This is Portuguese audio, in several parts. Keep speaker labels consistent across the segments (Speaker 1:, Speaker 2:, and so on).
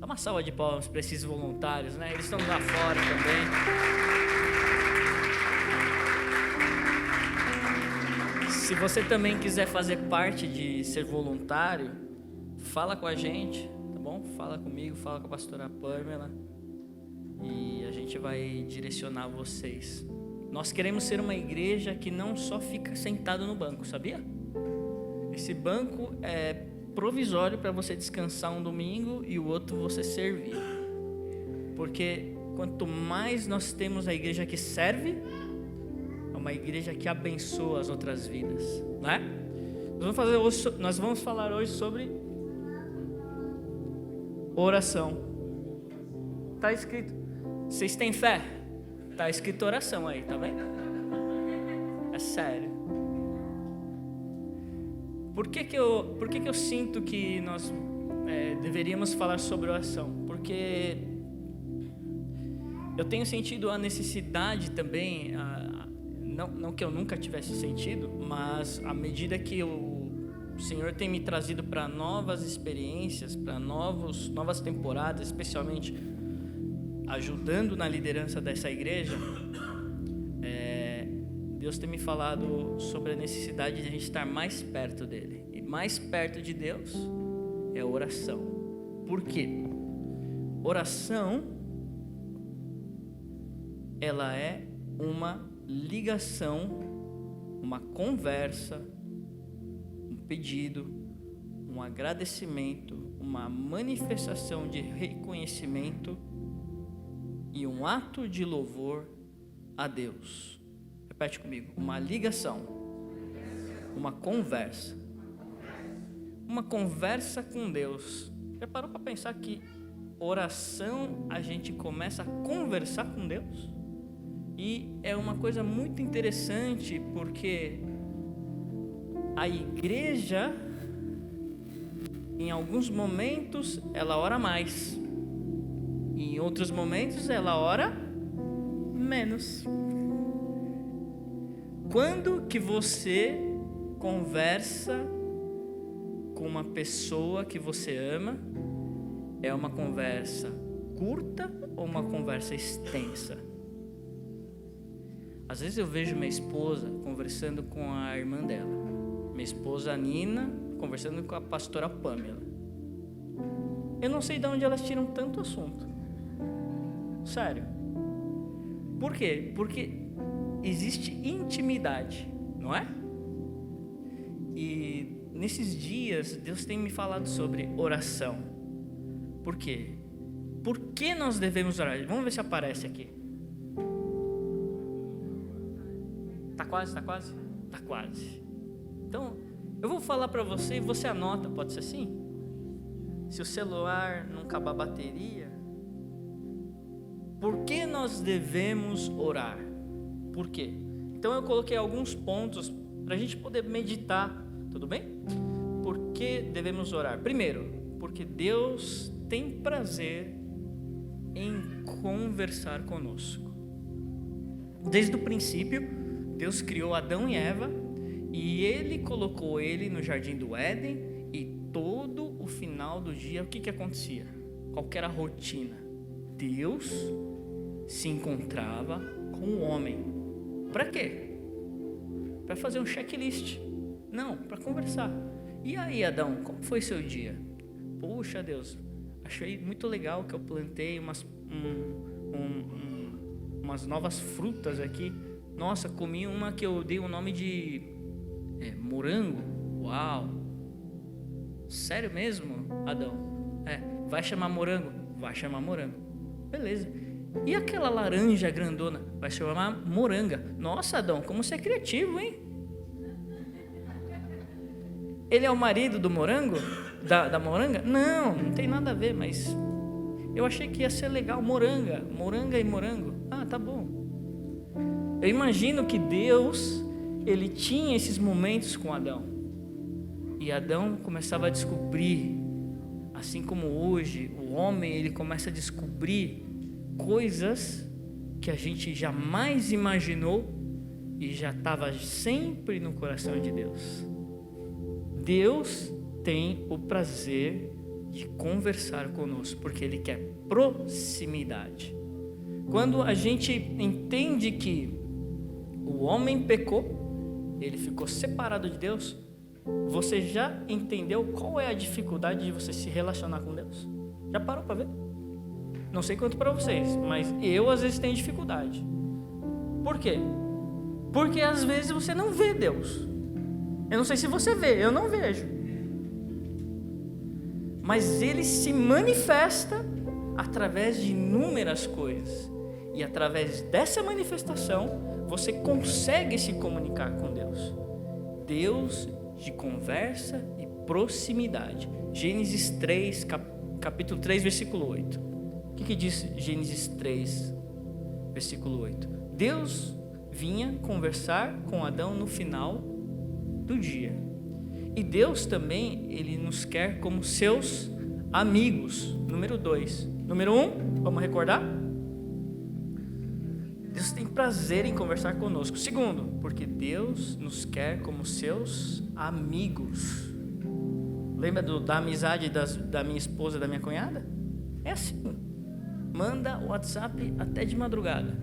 Speaker 1: Dá uma salva de palmas para esses voluntários, né? Eles estão lá fora também. Se você também quiser fazer parte de ser voluntário, fala com a gente, tá bom? Fala comigo, fala com a pastora Pamela e a gente vai direcionar vocês. Nós queremos ser uma igreja que não só fica sentado no banco, sabia? Esse banco é provisório para você descansar um domingo e o outro você servir. Porque quanto mais nós temos a igreja que serve, é uma igreja que abençoa as outras vidas, né? Nós vamos falar hoje sobre oração. Tá escrito. Vocês têm fé? Tá escrito oração aí, tá vendo? É sério. Por que eu sinto que nós deveríamos falar sobre oração? Porque eu tenho sentido a necessidade também, não que eu nunca tivesse sentido, mas à medida que o Senhor tem me trazido para novas experiências, para novas temporadas, especialmente ajudando na liderança dessa igreja, Deus tem me falado sobre a necessidade de a gente estar mais perto dele. E mais perto de Deus é oração. Por quê? Oração, ela é uma ligação, uma conversa, um pedido, um agradecimento, uma manifestação de reconhecimento e um ato de louvor a Deus. Repete comigo: uma ligação, uma conversa com Deus. Já parou para pensar que oração a gente começa a conversar com Deus? E é uma coisa muito interessante, porque a igreja, em alguns momentos, ela ora mais, e em outros momentos, ela ora menos. Quando que você conversa com uma pessoa que você ama? É uma conversa curta ou uma conversa extensa? Às vezes eu vejo minha esposa conversando com a irmã dela, minha esposa Nina conversando com a pastora Pamela. Eu não sei de onde elas tiram tanto assunto. Sério. Por quê? Porque existe intimidade, não é? E nesses dias Deus tem me falado sobre oração. Por quê? Por que nós devemos orar? Vamos ver se aparece aqui. Tá quase? Tá quase. Então, eu vou falar para você e você anota, pode ser assim? Se o celular não acabar a bateria. Por que nós devemos orar? Por quê? Então eu coloquei alguns pontos para a gente poder meditar, tudo bem? Por que devemos orar? Primeiro, porque Deus tem prazer em conversar conosco. Desde o princípio, Deus criou Adão e Eva e Ele colocou ele no jardim do Éden, e todo o final do dia, o que acontecia? Qual que era a rotina? Deus se encontrava com o homem. Para quê? Para fazer um checklist? Não, para conversar. E aí, Adão, como foi seu dia? Puxa, Deus, achei muito legal que eu plantei umas novas frutas aqui. Nossa, comi uma que eu dei o nome de morango. Uau! Sério mesmo, Adão? Vai chamar morango? Vai chamar morango. Beleza. E aquela laranja grandona? Vai chamar moranga. Nossa, Adão, como você é criativo, hein? Ele é o marido do morango? Da moranga? Não tem nada a ver, mas eu achei que ia ser legal. Moranga e morango. Ah, tá bom. Eu imagino que Deus, Ele tinha esses momentos com Adão. E Adão começava a descobrir, assim como hoje, o homem, ele começa a descobrir coisas que a gente jamais imaginou e já estava sempre no coração de Deus. Deus tem o prazer de conversar conosco, porque Ele quer proximidade. Quando a gente entende que o homem pecou, ele ficou separado de Deus, você já entendeu qual é a dificuldade de você se relacionar com Deus? Já parou para ver? Não sei quanto para vocês, mas eu às vezes tenho dificuldade. Por quê? Porque às vezes você não vê Deus. Eu não sei se você vê, eu não vejo. Mas Ele se manifesta através de inúmeras coisas. E através dessa manifestação, você consegue se comunicar com Deus. Deus de conversa e proximidade. Gênesis 3, capítulo 3, versículo 8. O que diz Gênesis 3, versículo 8? Deus vinha conversar com Adão no final do dia. E Deus também, Ele nos quer como seus amigos. Número 2. Número 1, vamos recordar? Deus tem prazer em conversar conosco. Segundo, porque Deus nos quer como seus amigos. Lembra da amizade da minha esposa e da minha cunhada? É assim. Manda o WhatsApp até de madrugada.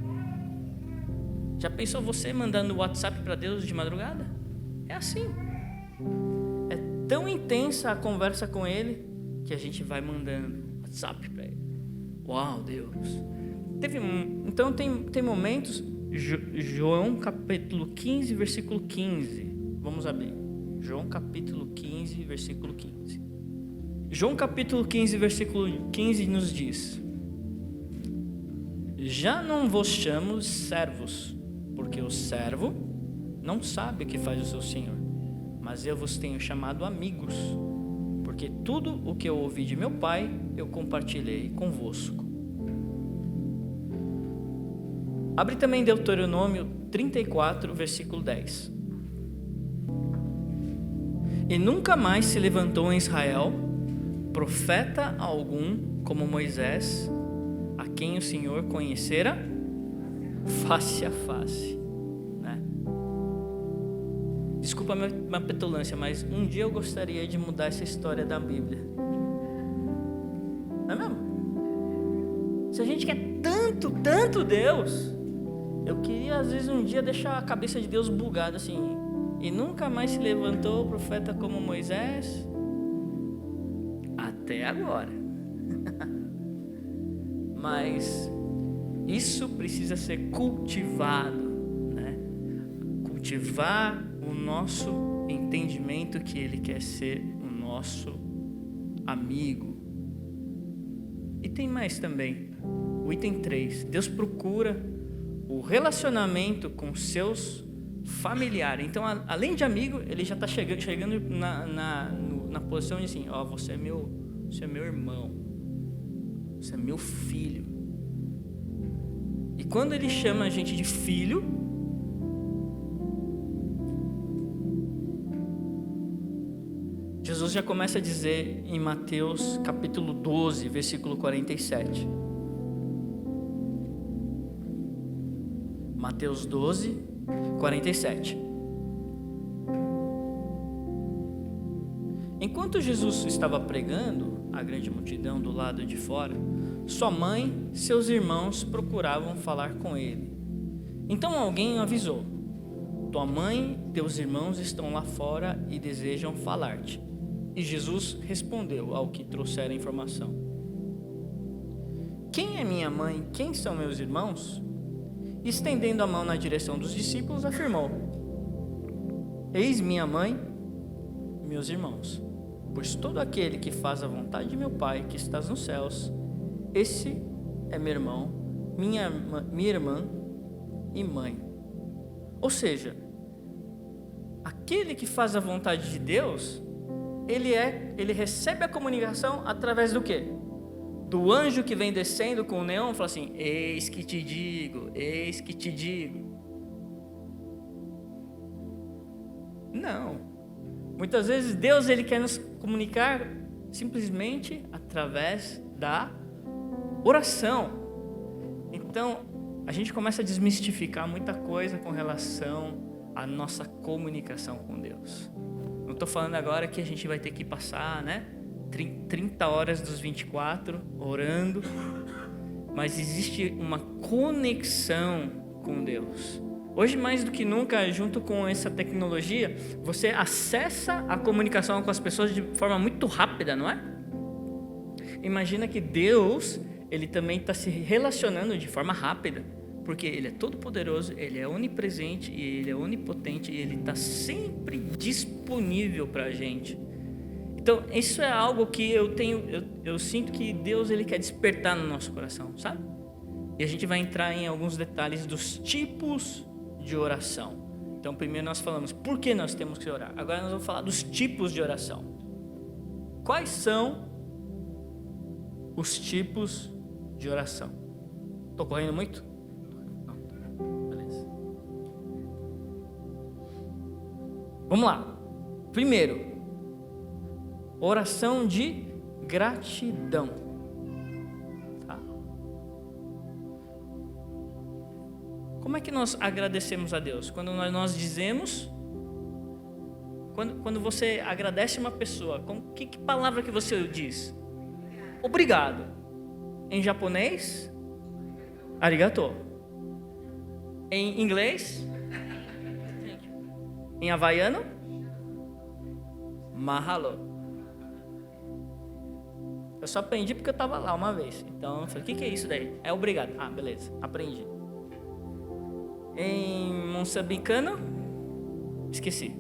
Speaker 1: Já pensou você mandando o WhatsApp para Deus de madrugada? É assim. É tão intensa a conversa com Ele que a gente vai mandando WhatsApp para Ele. Uau, Deus. Então tem momentos. João capítulo 15, versículo 15. Vamos abrir. João capítulo 15, versículo 15. João capítulo 15, versículo 15 nos diz: já não vos chamo servos, porque o servo não sabe o que faz o seu senhor, mas eu vos tenho chamado amigos, porque tudo o que eu ouvi de meu Pai eu compartilhei convosco. Abre também Deuteronômio 34, versículo 10. E nunca mais se levantou em Israel profeta algum como Moisés, a quem o Senhor conhecera face a face, né? Desculpa a minha petulância, mas um dia eu gostaria de mudar essa história da Bíblia. Não é mesmo? Se a gente quer tanto Deus, eu queria às vezes um dia deixar a cabeça de Deus bugada assim. E nunca mais se levantou o profeta como Moisés até agora. Mas isso precisa ser cultivado, né? Cultivar o nosso entendimento que Ele quer ser o nosso amigo. E tem mais também. O item 3. Deus procura o relacionamento com seus familiares. Então, além de amigo, Ele já está chegando na posição de assim: ó, você é meu irmão. Você é meu filho. E quando Ele chama a gente de filho, Jesus já começa a dizer em Mateus capítulo 12, versículo 47. Mateus 12, 47. Enquanto Jesus estava pregando a grande multidão do lado de fora, sua mãe e seus irmãos procuravam falar com ele. Então alguém o avisou: tua mãe e teus irmãos estão lá fora e desejam falar-te. E Jesus respondeu ao que trouxeram a informação: quem é minha mãe? Quem são meus irmãos? Estendendo a mão na direção dos discípulos, afirmou: eis minha mãe e meus irmãos. Pois todo aquele que faz a vontade de meu Pai que estás nos céus, esse é meu irmão, minha irmã e mãe. Ou seja, aquele que faz a vontade de Deus, ele recebe a comunicação através do quê? Do anjo que vem descendo com o neon e fala assim: eis que te digo, eis que te digo. Não. Muitas vezes Deus ele quer nos comunicar simplesmente através da oração. Então, a gente começa a desmistificar muita coisa com relação à nossa comunicação com Deus. Não estou falando agora que a gente vai ter que passar, né, 30 horas dos 24 orando, mas existe uma conexão com Deus. Hoje, mais do que nunca, junto com essa tecnologia, você acessa a comunicação com as pessoas de forma muito rápida, não é? Imagina que Deus, Ele também está se relacionando de forma rápida, porque Ele é todo poderoso, Ele é onipresente e Ele é onipotente e Ele está sempre disponível para a gente. Então, isso é algo que eu sinto que Deus Ele quer despertar no nosso coração, sabe? E a gente vai entrar em alguns detalhes dos tipos de oração. Então, primeiro nós falamos por que nós temos que orar. Agora nós vamos falar dos tipos de oração. Quais são os tipos de oração? Estou correndo muito? Não. Beleza. Vamos lá. Primeiro, oração de gratidão. Como é que nós agradecemos a Deus? Quando nós dizemos, quando você agradece uma pessoa, que palavra que você diz? Obrigado. Em japonês, arigato. Em inglês, em havaiano, mahalo. Eu só aprendi porque eu estava lá uma vez. Então eu falei, o que é isso daí? É obrigado. Ah, beleza, aprendi. Em moçambicano, esqueci.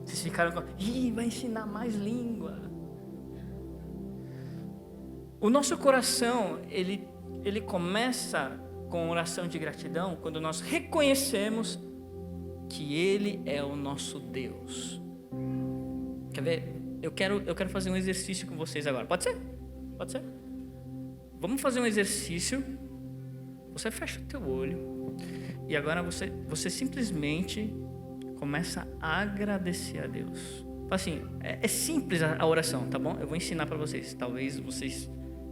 Speaker 1: Vocês ficaram com... vai ensinar mais língua. O nosso coração, ele começa com oração de gratidão quando nós reconhecemos que Ele é o nosso Deus. Quer ver? Eu quero fazer um exercício com vocês agora. Pode ser? Pode ser? Vamos fazer um exercício. Você fecha o teu olho e agora você simplesmente começa a agradecer a Deus. Assim, é simples a oração, tá bom? Eu vou ensinar para vocês. Talvez vocês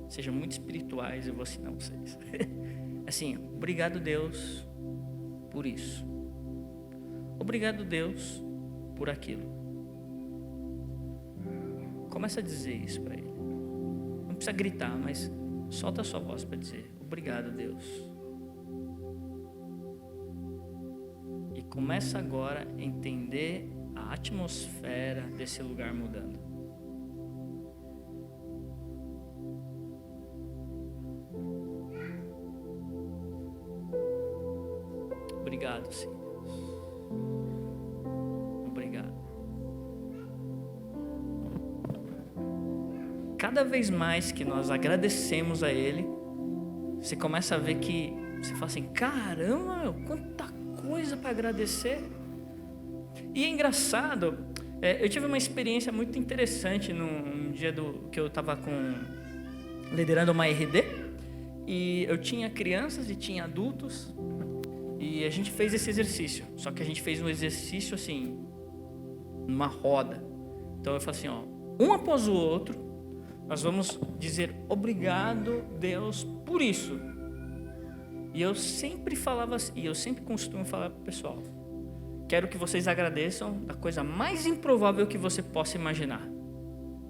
Speaker 1: sejam muito espirituais, eu vou ensinar vocês. Assim, obrigado Deus por isso. Obrigado Deus por aquilo. Começa a dizer isso para Ele. Não precisa gritar, mas solta a sua voz para dizer obrigado Deus. E começa agora a entender a atmosfera desse lugar mudando. Obrigado, Senhor. Obrigado. Cada vez mais que nós agradecemos a Ele, você começa a ver que você fala assim, caramba, quanta coisa para agradecer. E é engraçado, eu tive uma experiência muito interessante num dia que eu estava liderando uma RD, e eu tinha crianças e tinha adultos, e a gente fez esse exercício, só que a gente fez um exercício assim, numa roda. Então eu falei assim, um após o outro, nós vamos dizer obrigado Deus por isso. E eu sempre falava assim, e eu sempre costumo falar para o pessoal, quero que vocês agradeçam da coisa mais improvável que você possa imaginar.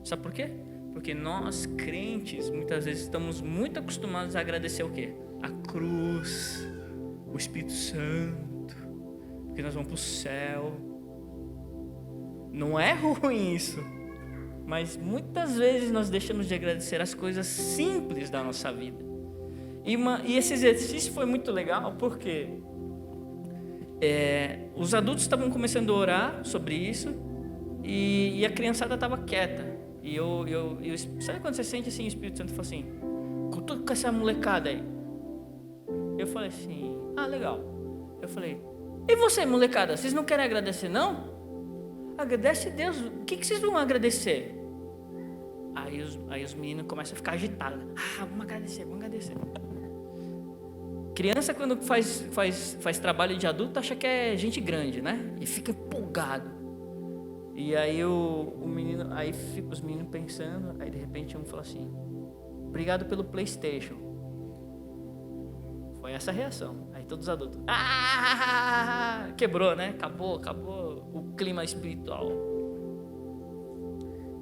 Speaker 1: Sabe por quê? Porque nós crentes muitas vezes estamos muito acostumados a agradecer o quê? A cruz, o Espírito Santo, porque nós vamos para o céu. Não é ruim isso, mas muitas vezes nós deixamos de agradecer as coisas simples da nossa vida. E esse exercício foi muito legal porque os adultos estavam começando a orar sobre isso e a criançada estava quieta. E eu sabe quando você sente assim, o Espírito Santo fala assim, com essa molecada aí? Eu falei assim, legal. Eu falei, e você, molecada, vocês não querem agradecer não? Agradece a Deus, o que vocês vão agradecer? Aí os meninos começam a ficar agitados. Vamos agradecer. Criança, quando faz trabalho de adulto, acha que é gente grande, né? E fica empolgado. E aí o menino, aí fica os meninos pensando, aí de repente um fala assim, obrigado pelo PlayStation. Foi essa a reação. Aí todos os adultos, quebrou, né? Acabou o clima espiritual.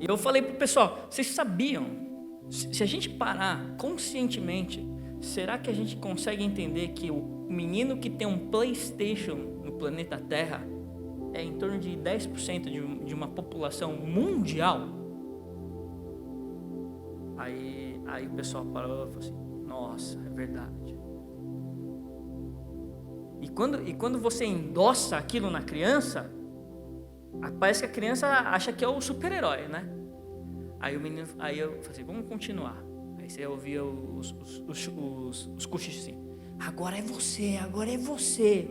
Speaker 1: E eu falei pro pessoal, vocês sabiam, se a gente parar conscientemente, será que a gente consegue entender que o menino que tem um PlayStation no planeta Terra é em torno de 10% de uma população mundial? Aí o pessoal parou e falou assim, nossa, é verdade. E quando você endossa aquilo na criança, parece que a criança acha que é o super-herói, né? Aí eu falei assim, vamos continuar. Aí você ouvia os cochichos assim, agora é você.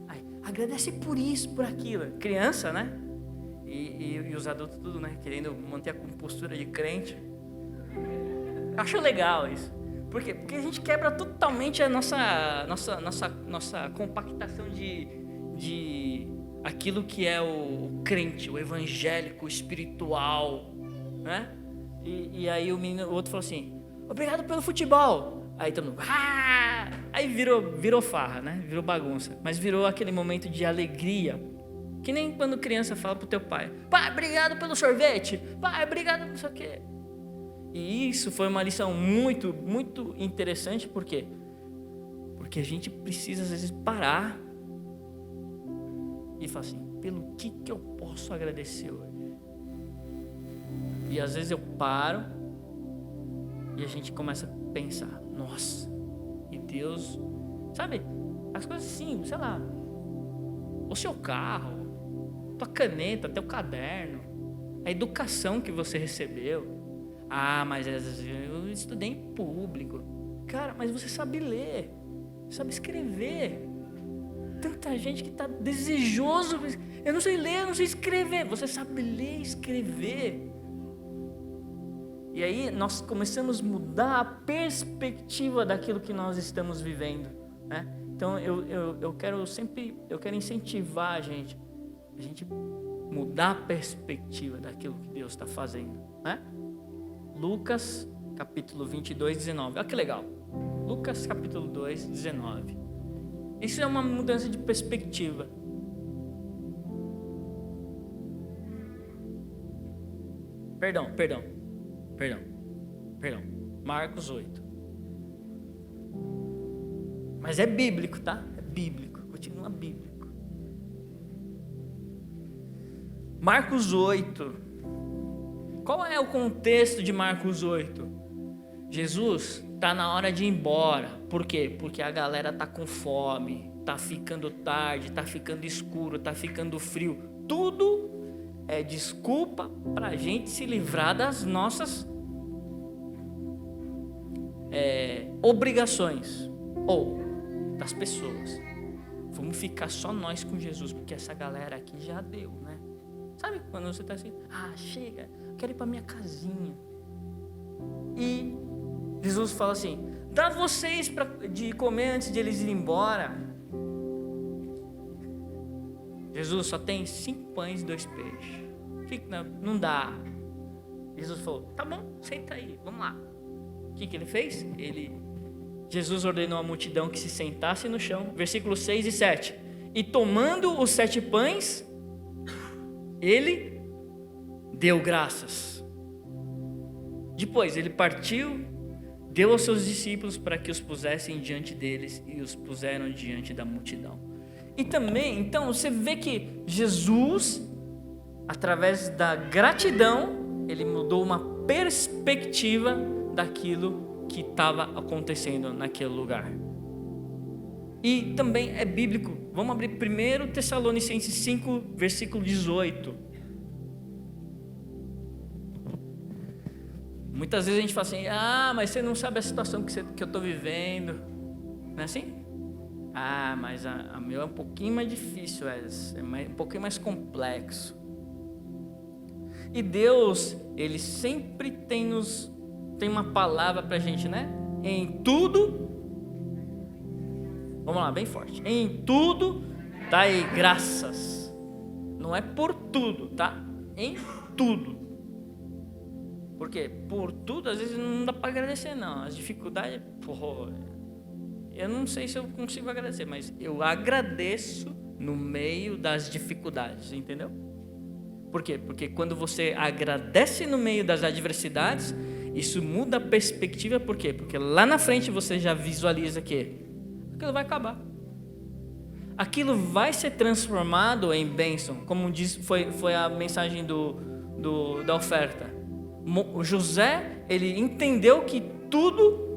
Speaker 1: Aí, agradece por isso, por aquilo. Criança, né? E os adultos tudo, né? Querendo manter a compostura de crente. Acho legal isso. Por quê? Porque a gente quebra totalmente a nossa compactação de aquilo que é o crente, o evangélico, o espiritual, né? E aí o outro falou assim, obrigado pelo futebol. Aí todo mundo, aí virou farra, né? Virou bagunça. Mas virou aquele momento de alegria. Que nem quando criança fala pro teu pai, pai, obrigado pelo sorvete. Pai, obrigado por isso aqui. E isso foi uma lição muito, muito interessante. Por quê? Porque a gente precisa às vezes parar e falar assim, pelo que eu posso agradecer hoje? E às vezes eu paro e a gente começa a pensar, nossa, e Deus, sabe, as coisas assim, sei lá, o seu carro, tua caneta, teu caderno, a educação que você recebeu. Mas às vezes eu estudei em público. Cara, mas você sabe ler, sabe escrever. Tanta gente que está desejoso. Eu não sei ler, eu não sei escrever. Você sabe ler e escrever. E aí nós começamos a mudar a perspectiva daquilo que nós estamos vivendo, né? Então eu quero incentivar a gente mudar a perspectiva daquilo que Deus está fazendo, né? Lucas capítulo 22, 19. Olha que legal. Lucas capítulo 2, 19. Isso é uma mudança de perspectiva. Perdão. Marcos 8. Mas é bíblico, tá? É bíblico. Continua bíblico. Marcos 8. Qual é o contexto de Marcos 8? Jesus está na hora de ir embora. Por quê? Porque a galera está com fome, está ficando tarde, está ficando escuro, está ficando frio. Tudo é desculpa para a gente se livrar das nossas obrigações ou das pessoas. Vamos ficar só nós com Jesus, porque essa galera aqui já deu, né? Sabe quando você está assim, chega, quero ir para minha casinha. E Jesus fala assim, dá vocês de comer antes de eles irem embora. Jesus só tem 5 pães e 2 peixes. Não dá. Jesus falou, tá bom, senta aí, vamos lá. O que ele fez? Jesus ordenou à multidão que se sentasse no chão. Versículos 6 e 7. E tomando os 7 pães, ele deu graças. Depois ele partiu, deu aos seus discípulos para que os pusessem diante deles e os puseram diante da multidão. E também, então, você vê que Jesus, através da gratidão, ele mudou uma perspectiva daquilo que estava acontecendo naquele lugar. E também é bíblico. Vamos abrir 1 Tessalonicenses 5, versículo 18. Muitas vezes a gente fala assim, mas você não sabe a situação que eu estou vivendo. Não é assim? Mas a meu é um pouquinho mais difícil, um pouquinho mais complexo. E Deus, Ele sempre tem uma palavra pra gente, né? Em tudo, vamos lá, bem forte. Em tudo, dai graças. Não é por tudo, tá? Em tudo. Por quê? Por tudo, às vezes não dá para agradecer, não. As dificuldades, eu não sei se eu consigo agradecer, mas eu agradeço no meio das dificuldades, entendeu? Por quê? Porque quando você agradece no meio das adversidades, isso muda a perspectiva. Por quê? Porque lá na frente você já visualiza que aquilo vai acabar. Aquilo vai ser transformado em bênção, como foi a mensagem da oferta. O José, ele entendeu que tudo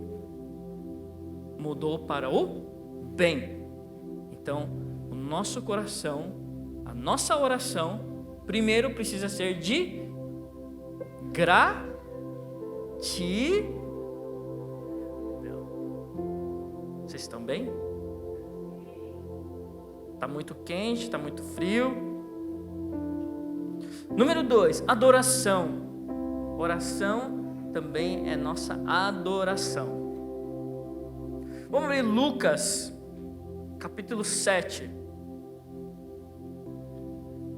Speaker 1: mudou para o bem. Então, o nosso coração, a nossa oração, primeiro precisa ser de gratidão. Vocês estão bem? Está muito quente, está muito frio. Número 2, adoração. Oração também é nossa adoração. Vamos ler Lucas, capítulo 7.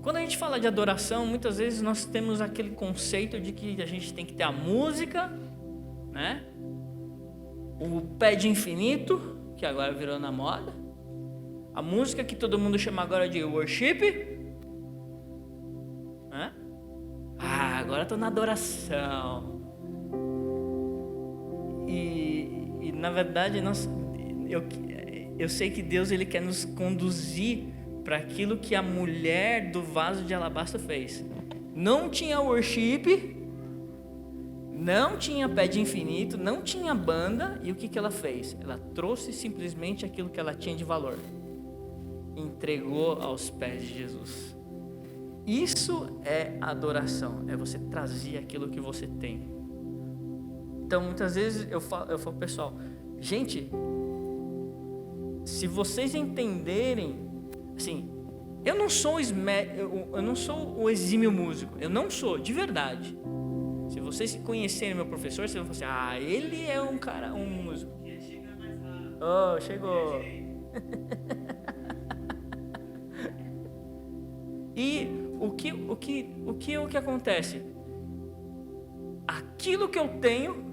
Speaker 1: Quando a gente fala de adoração, muitas vezes nós temos aquele conceito de que a gente tem que ter a música, né? O pé de infinito, que agora virou na moda. A música que todo mundo chama agora de worship. Né? Ah, agora estou na adoração. E na verdade, eu sei que Deus ele quer nos conduzir para aquilo que a mulher do vaso de alabastro fez. Não tinha worship, não tinha pé de infinito, não tinha banda, e o que ela fez? Ela trouxe simplesmente aquilo que ela tinha de valor, entregou aos pés de Jesus. Isso é adoração, é você trazer aquilo que você tem. Então muitas vezes eu falo pessoal, gente, se vocês entenderem, assim, eu não sou o exímio músico, eu não sou, de verdade. Se vocês conhecerem meu professor, vocês vão falar assim, ele é um cara, um músico. Oh, chegou. E o que acontece? Aquilo que eu tenho,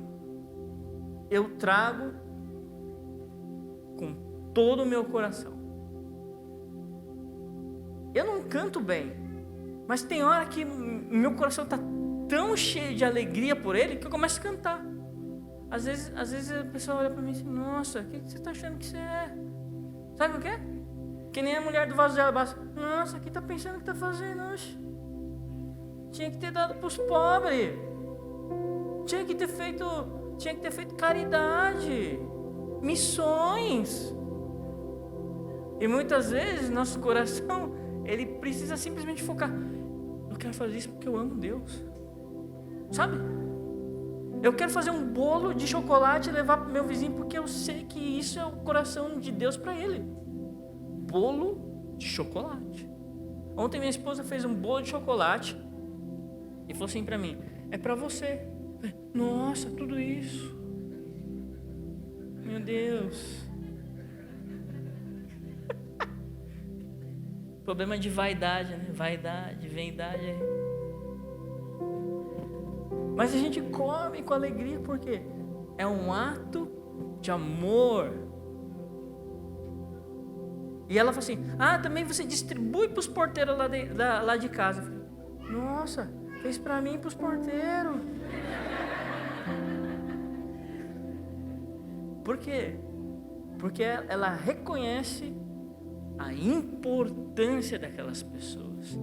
Speaker 1: eu trago com todo o meu coração. Eu não canto bem, mas tem hora que meu coração está tão cheio de alegria por ele que eu começo a cantar. Às vezes a pessoa olha para mim e diz, nossa, o que você está achando que você é? Sabe o que é? Que nem a mulher do vaso de alabastro. Nossa, o que está pensando que está fazendo? Oxe, tinha que ter dado para os pobres. Tinha que ter feito caridade, missões. E muitas vezes nosso coração, ele precisa simplesmente focar. Eu quero fazer isso porque eu amo Deus. Sabe? Eu quero fazer um bolo de chocolate e levar para o meu vizinho porque eu sei que isso é o coração de Deus para ele. Bolo de chocolate. Ontem minha esposa fez um bolo de chocolate e falou assim para mim, é para você. Nossa, tudo isso. Meu Deus. Problema de vaidade, né? Vaidade. Mas a gente come com alegria porque é um ato de amor. E ela falou assim, também você distribui para os porteiros lá de casa. Eu falei, nossa, fez para mim e para os porteiros. Por quê? Porque ela reconhece a importância daquelas pessoas.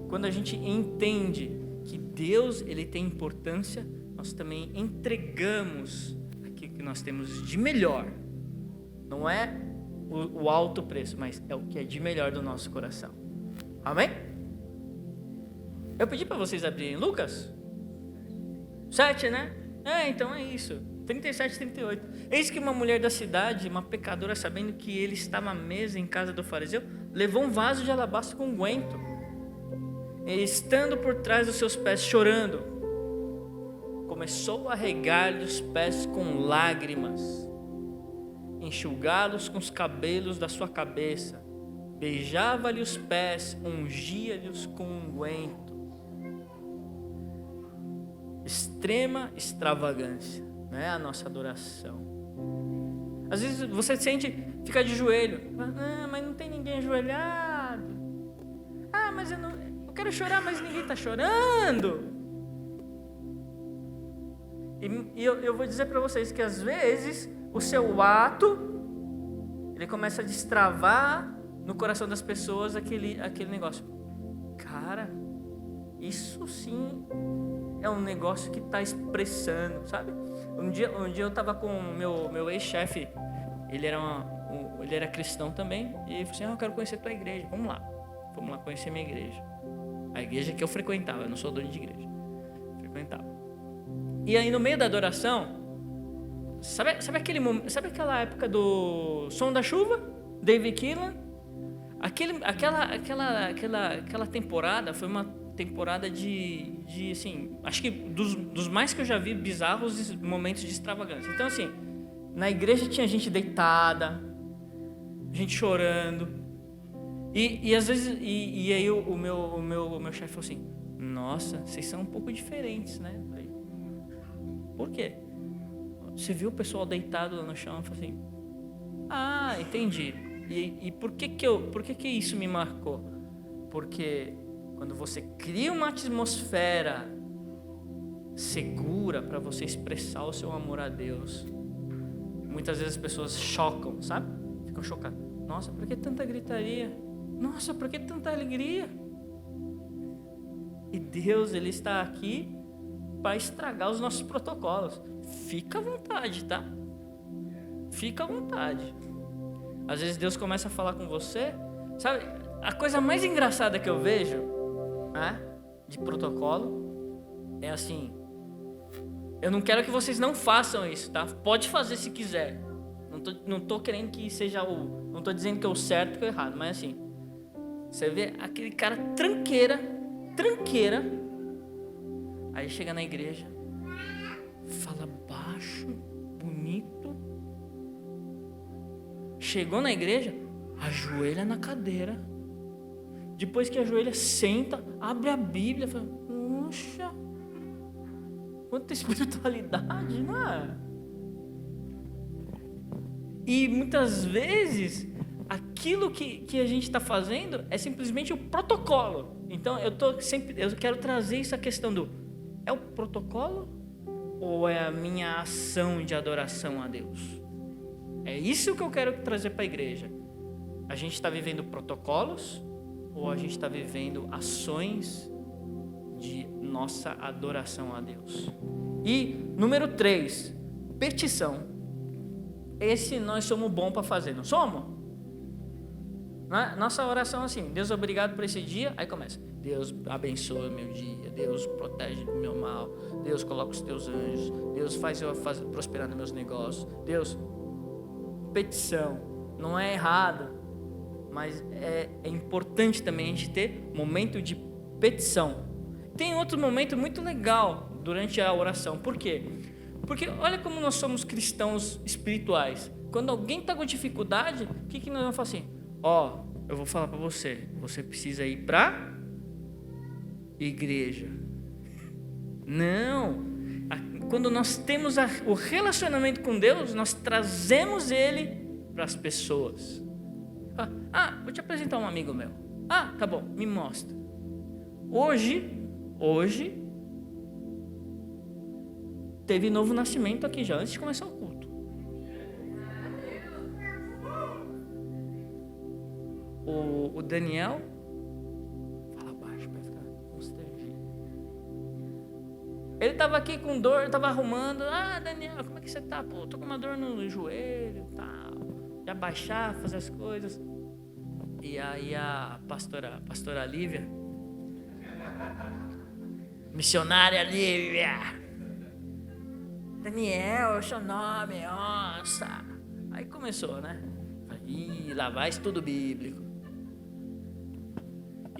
Speaker 1: Quando a gente entende que Deus ele tem importância, nós também entregamos aquilo que nós temos de melhor. Não é o alto preço, mas é o que é de melhor do nosso coração. Amém? Eu pedi para vocês abrirem Lucas 7, né? Então é isso. 37 e 38. Eis que uma mulher da cidade, uma pecadora, sabendo que ele estava à mesa em casa do fariseu, levou um vaso de alabastro com unguento, e estando por trás dos seus pés, chorando, começou a regar-lhe os pés com lágrimas, enxugá-los com os cabelos da sua cabeça, beijava-lhe os pés, ungia-lhes com unguento. Extrema extravagância. Não é a nossa adoração. Às vezes você fica de joelho, mas não tem ninguém ajoelhado. Mas eu quero quero chorar, mas ninguém está chorando. E eu vou dizer para vocês que às vezes o seu ato, ele começa a destravar no coração das pessoas aquele negócio. Cara, isso sim é um negócio que está expressando, sabe? Um dia eu estava com o meu ex-chefe, ele era cristão também, e ele falou assim, eu quero conhecer a tua igreja, vamos lá conhecer a minha igreja. A igreja que eu frequentava, eu não sou dono de igreja, frequentava. E aí no meio da adoração, sabe aquela época do Som da Chuva, David Keelan? Aquela temporada foi uma temporada de assim, acho que dos mais que eu já vi bizarros momentos de extravagância. Então assim, na igreja tinha gente deitada, gente chorando, e às vezes e aí o meu chefe falou assim, nossa, vocês são um pouco diferentes, né? Eu falei, por quê? Você viu o pessoal deitado lá no chão? Eu falei assim, entendi. E por que isso me marcou? Porque quando você cria uma atmosfera segura para você expressar o seu amor a Deus, muitas vezes as pessoas chocam, sabe? Ficam chocadas. Nossa, por que tanta gritaria? Nossa, por que tanta alegria? E Deus, Ele está aqui para estragar os nossos protocolos. Fica à vontade, tá? Fica à vontade. Às vezes Deus começa a falar com você, sabe? A coisa mais engraçada que eu vejo, né, de protocolo, é assim, eu não quero que vocês não façam isso, tá? Pode fazer se quiser. Não tô querendo que seja não tô dizendo que é o certo ou o errado, mas assim, você vê aquele cara tranqueira, aí chega na igreja, fala baixo, bonito, chegou na igreja, ajoelha na cadeira, depois que ajoelha, senta, abre a Bíblia, fala, puxa, quanta espiritualidade, não é? E muitas vezes aquilo que a gente está fazendo é simplesmente o protocolo. Então eu quero trazer essa questão é o protocolo ou é a minha ação de adoração a Deus? É isso que eu quero trazer para a igreja. A gente está vivendo protocolos ou a gente está vivendo ações de nossa adoração a Deus? E número 3, petição. Esse nós somos bons para fazer, não somos? Nossa oração é assim, Deus, obrigado por esse dia. Aí começa, Deus abençoa o meu dia, Deus protege do meu mal, Deus coloca os teus anjos, Deus faz eu prosperar nos meus negócios. Deus, petição, não é errado, mas é importante também a gente ter momento de petição. Tem outro momento muito legal durante a oração. Por quê? Porque olha como nós somos cristãos espirituais. Quando alguém está com dificuldade, o que nós vamos fazer assim? Eu vou falar para você precisa ir para igreja. Não. Quando nós temos o relacionamento com Deus, nós trazemos Ele para as pessoas. Vou te apresentar um amigo meu. Tá bom, me mostra. Hoje teve novo nascimento aqui já, antes de começar o culto. O Daniel, fala baixo para ficar constrangido. Ele estava aqui com dor, estava arrumando. Daniel, como é que você está? Pô, tô com uma dor no joelho, tal. De abaixar, fazer as coisas. E aí a pastora Lívia, missionária Lívia, Daniel, é o seu nome, nossa. Aí começou, né? Lá vai estudo bíblico.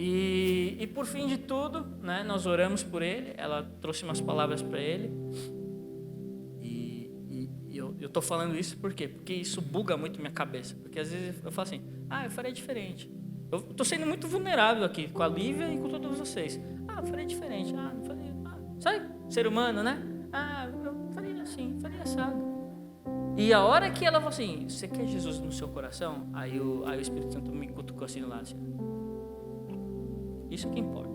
Speaker 1: E por fim de tudo, né, nós oramos por ele, ela trouxe umas palavras para ele. E eu estou falando isso por quê? Porque isso buga muito minha cabeça. Porque às vezes eu falo assim, eu faria diferente. Eu estou sendo muito vulnerável aqui com a Lívia e com todos vocês. Eu faria diferente. Não faria. Sabe, ser humano, né? Eu faria assim, faria assado. E a hora que ela falou assim, você quer Jesus no seu coração? Aí o Espírito Santo me cutucou assim do lado, assim. Isso que importa.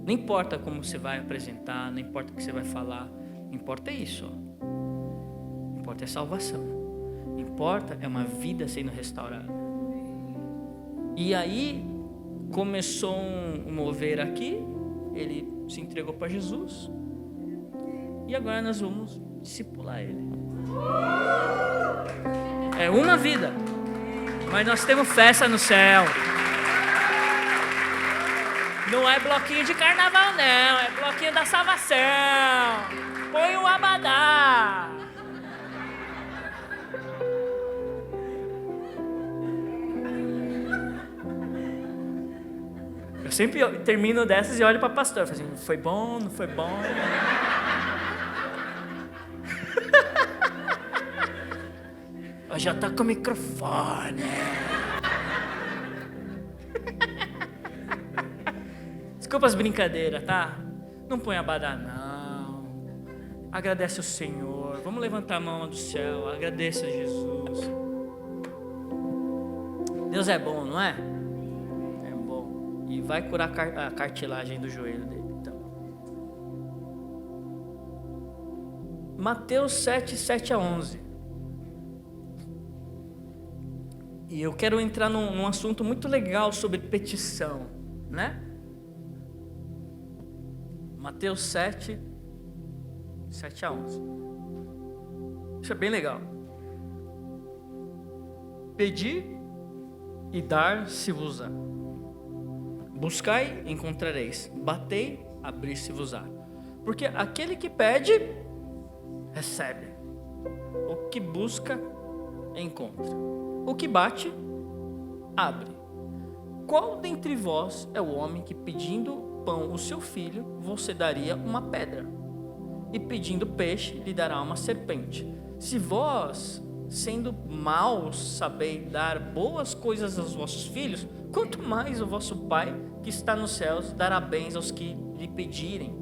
Speaker 1: Não importa como você vai apresentar, não importa o que você vai falar, não importa isso. Não importa é salvação. Não importa é uma vida sendo restaurada. E aí começou um mover aqui, ele se entregou para Jesus. E agora nós vamos discipular ele. É uma vida, mas nós temos festa no céu. Não é bloquinho de carnaval, não. É bloquinho da salvação. Põe o abadá. Eu sempre termino dessas e olho para o pastor. Falo assim, foi bom, não foi bom? Já tá com o microfone. Desculpa as brincadeiras, tá? Não põe abadá, não. Agradece o Senhor. Vamos levantar a mão do céu. Agradeça a Jesus. Deus é bom, não é? É bom. E vai curar a cartilagem do joelho dele. Então. Mateus 7, 7-11. E eu quero entrar num assunto muito legal sobre petição, né? Mateus 7, 7-11. Isso é bem legal. Pedi e dar-se-vos-á. Buscai, encontrareis. Batei, abrir-se-vos-á. Porque aquele que pede, recebe. O que busca, encontra. O que bate, abre. Qual dentre vós é o homem que, pedindo pão ao seu filho, você daria uma pedra? E pedindo peixe, lhe dará uma serpente? Se vós, sendo maus, sabeis dar boas coisas aos vossos filhos, quanto mais o vosso Pai, que está nos céus, dará bens aos que lhe pedirem.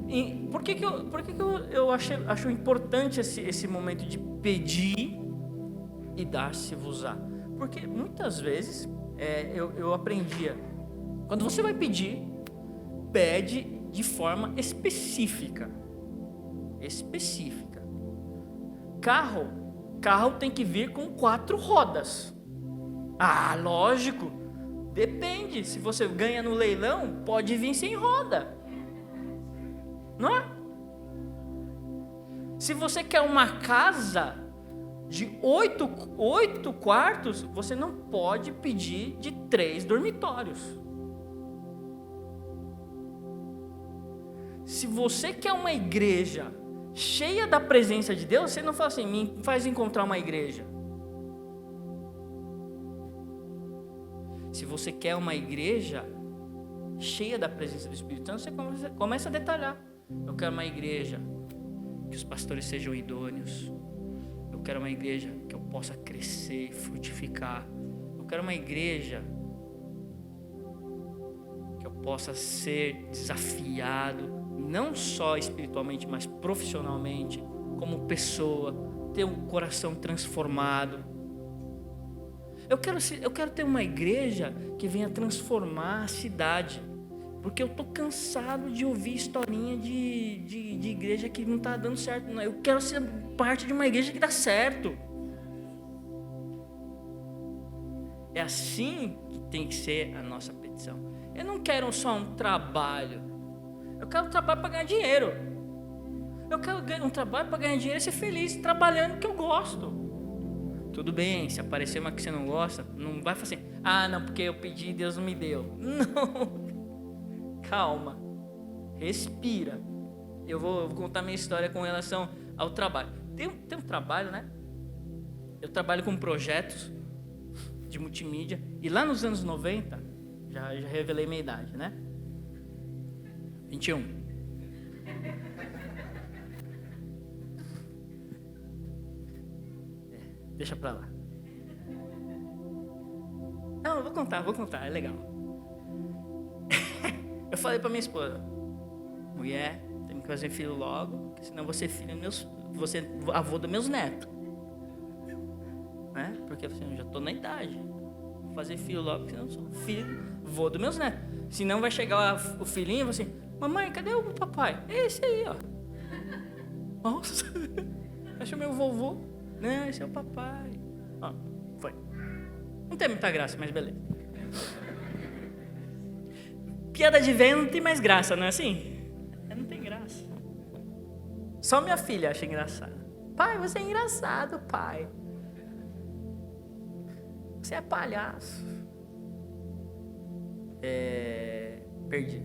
Speaker 1: E por que eu acho importante esse momento de pedir e dar-se-vos-á? Porque muitas vezes eu aprendia, quando você vai pedir, pede de forma específica. Carro tem que vir com 4 rodas. Ah, lógico. Depende. Se você ganha no leilão, pode vir sem roda. Não é? Se você quer uma casa de 8 quartos, você não pode pedir de 3 dormitórios. Se você quer uma igreja cheia da presença de Deus, você não fala assim, me faz encontrar uma igreja. Se você quer uma igreja cheia da presença do Espírito Santo, você começa a detalhar. Eu quero uma igreja que os pastores sejam idôneos. Eu quero uma igreja que eu possa crescer, frutificar. Eu quero uma igreja que eu possa ser desafiado, não só espiritualmente, mas profissionalmente, como pessoa, ter um coração transformado. Eu quero ter uma igreja que venha transformar a cidade, porque eu estou cansado de ouvir historinha de igreja que não está dando certo. Não. Eu quero ser parte de uma igreja que dá certo. É assim que tem que ser a nossa petição. Eu não quero só um trabalho. Eu quero um trabalho para ganhar dinheiro. Eu quero um trabalho para ganhar dinheiro e ser feliz trabalhando o que eu gosto. Tudo bem, se aparecer uma que você não gosta, não vai falar assim, não, porque eu pedi e Deus não me deu. Não. Calma, respira. Eu vou contar minha história com relação ao trabalho. Tem um trabalho, né? Eu trabalho com projetos de multimídia. E lá nos anos 90, já revelei minha idade, né? 21. Deixa pra lá. Não, eu vou contar, é legal. Eu falei pra minha esposa, mulher, tem que fazer filho logo, senão você é avô dos meus netos. Né? Porque assim, eu já tô na idade. fazer filho logo, porque eu não sou filho, vô dos meus netos. Senão vai chegar o filhinho e vai assim, mamãe, cadê o papai? Esse aí, ó. Nossa, acho meu vovô. Não, esse é o papai. Ó, foi. Não tem muita graça, mas beleza. Piada de velho não tem mais graça, não é assim? Não tem graça. Só minha filha acha engraçado. Pai, você é engraçado, pai. Você é palhaço. Perdi.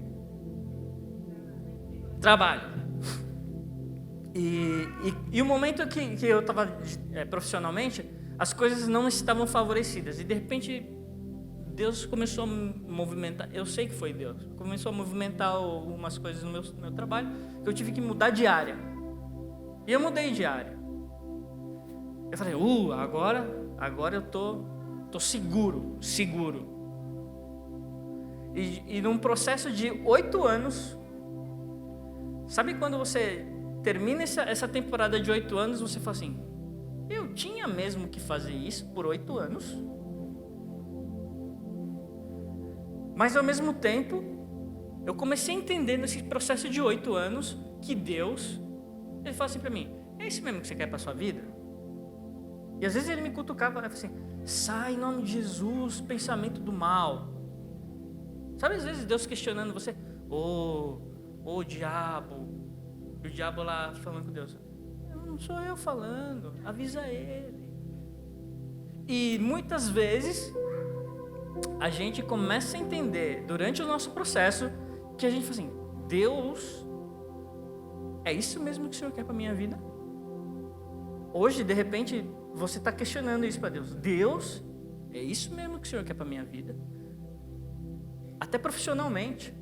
Speaker 1: Trabalho. E o momento que eu estava profissionalmente, as coisas não estavam favorecidas. E de repente, Deus começou a movimentar. Eu sei que foi Deus. Começou a movimentar algumas coisas no meu trabalho, que eu tive que mudar de área. E eu mudei de área. Eu falei, agora eu tô seguro. E num processo de 8 anos, sabe quando você termina essa temporada de 8 anos, você fala assim, eu tinha mesmo que fazer isso por 8 anos? Mas ao mesmo tempo, eu comecei a entender nesse processo de 8 anos, que Deus, Ele fala assim para mim, é isso mesmo que você quer para sua vida? E às vezes Ele me cutucava e falava assim, sai em nome de Jesus, pensamento do mal. Sabe às vezes Deus questionando você, ô diabo, e o diabo lá falando com Deus, não sou eu falando, avisa Ele. E muitas vezes a gente começa a entender durante o nosso processo que a gente fala assim, Deus, é isso mesmo que o Senhor quer para a minha vida? Hoje, de repente, você está questionando isso para Deus. Deus, é isso mesmo que o Senhor quer para a minha vida? Até profissionalmente.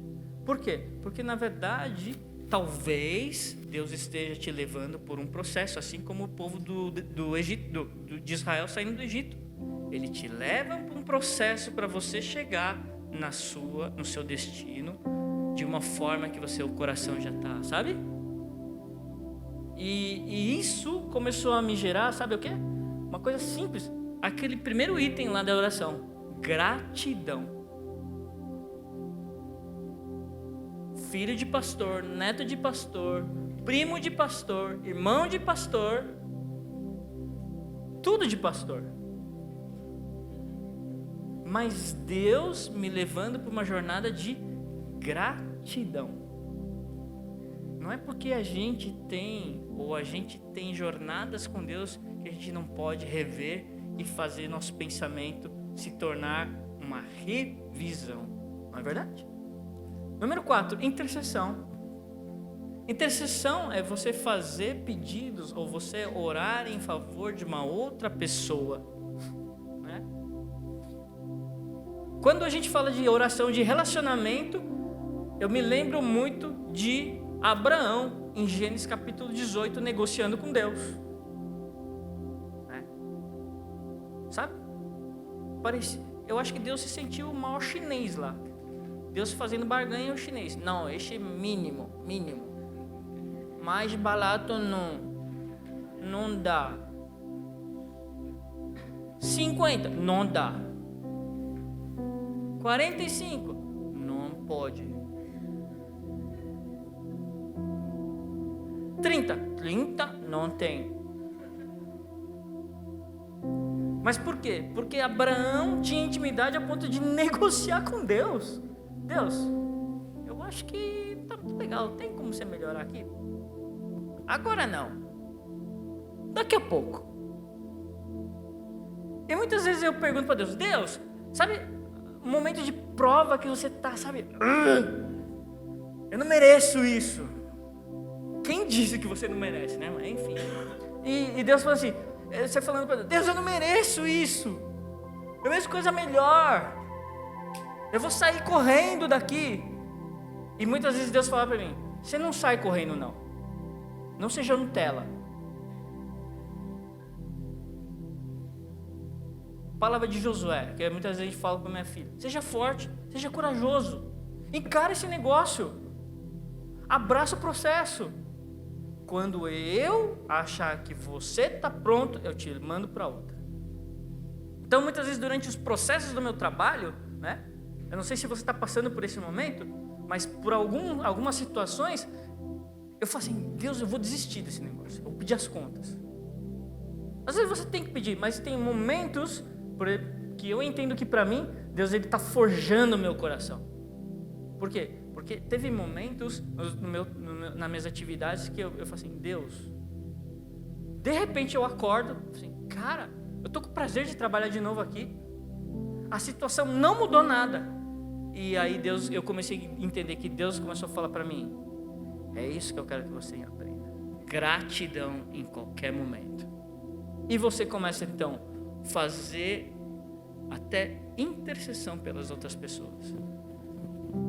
Speaker 1: Por quê? Porque, na verdade, talvez Deus esteja te levando por um processo, assim como o povo do Egito, de Israel saindo do Egito. Ele te leva por um processo para você chegar no seu destino de uma forma que o coração já está, sabe? E isso começou a me gerar, sabe o quê? Uma coisa simples. Aquele primeiro item lá da oração. Gratidão. Filho de pastor, neto de pastor, primo de pastor, irmão de pastor. Tudo de pastor. Mas Deus me levando para uma jornada de gratidão. Não é porque a gente tem jornadas com Deus que a gente não pode rever e fazer nosso pensamento se tornar uma revisão. Não é verdade? Número 4, intercessão. Intercessão é você fazer pedidos ou você orar em favor de uma outra pessoa. Né? Quando a gente fala de oração de relacionamento, eu me lembro muito de Abraão, em Gênesis capítulo 18, negociando com Deus. Né? Sabe? Eu acho que Deus se sentiu o maior chinês lá. Deus fazendo barganha é o chinês. Não, este é mínimo. Mais barato não dá. 50, não dá. 45, não pode. 30, não tem. Mas por quê? Porque Abraão tinha intimidade a ponto de negociar com Deus. Deus, eu acho que tá muito legal, tem como você melhorar aqui? Agora não. Daqui a pouco. E muitas vezes eu pergunto para Deus, sabe, um momento de prova que você tá, sabe, eu não mereço isso. Quem disse que você não merece, né? Mas enfim. E Deus fala assim, você falando para Deus, eu não mereço isso. Eu mereço coisa melhor. Eu vou sair correndo daqui. E muitas vezes Deus fala para mim, você não sai correndo não. Não seja Nutella. Palavra de Josué, que muitas vezes a gente fala para minha filha. Seja forte, seja corajoso. Encara esse negócio. Abraça o processo. Quando eu achar que você está pronto, eu te mando para outra. Então, muitas vezes, durante os processos do meu trabalho, né? Eu não sei se você está passando por esse momento, mas por algumas situações, eu falo assim, Deus, eu vou desistir desse negócio, eu vou pedir as contas. Às vezes você tem que pedir, mas tem momentos que eu entendo que para mim, Deus está forjando o meu coração. Por quê? Porque teve momentos nas minhas atividades que eu falo assim, Deus, de repente eu acordo, assim, cara, eu estou com o prazer de trabalhar de novo aqui, a situação não mudou nada. E aí eu comecei a entender que Deus começou a falar para mim, é isso que eu quero que você aprenda, gratidão em qualquer momento. E você começa então a fazer até intercessão pelas outras pessoas.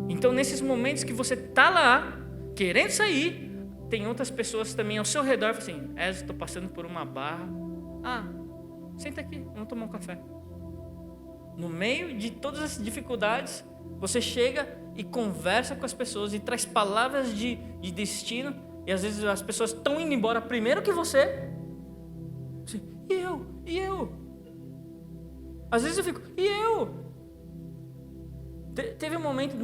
Speaker 1: Então, nesses momentos que você está lá, querendo sair, tem outras pessoas também ao seu redor, assim, estou passando por uma barra. Senta aqui, vamos tomar um café. No meio de todas as dificuldades, você chega e conversa com as pessoas e traz palavras de destino. E às vezes as pessoas estão indo embora primeiro que você. Assim, e eu? Às vezes eu fico, e eu? Teve um momento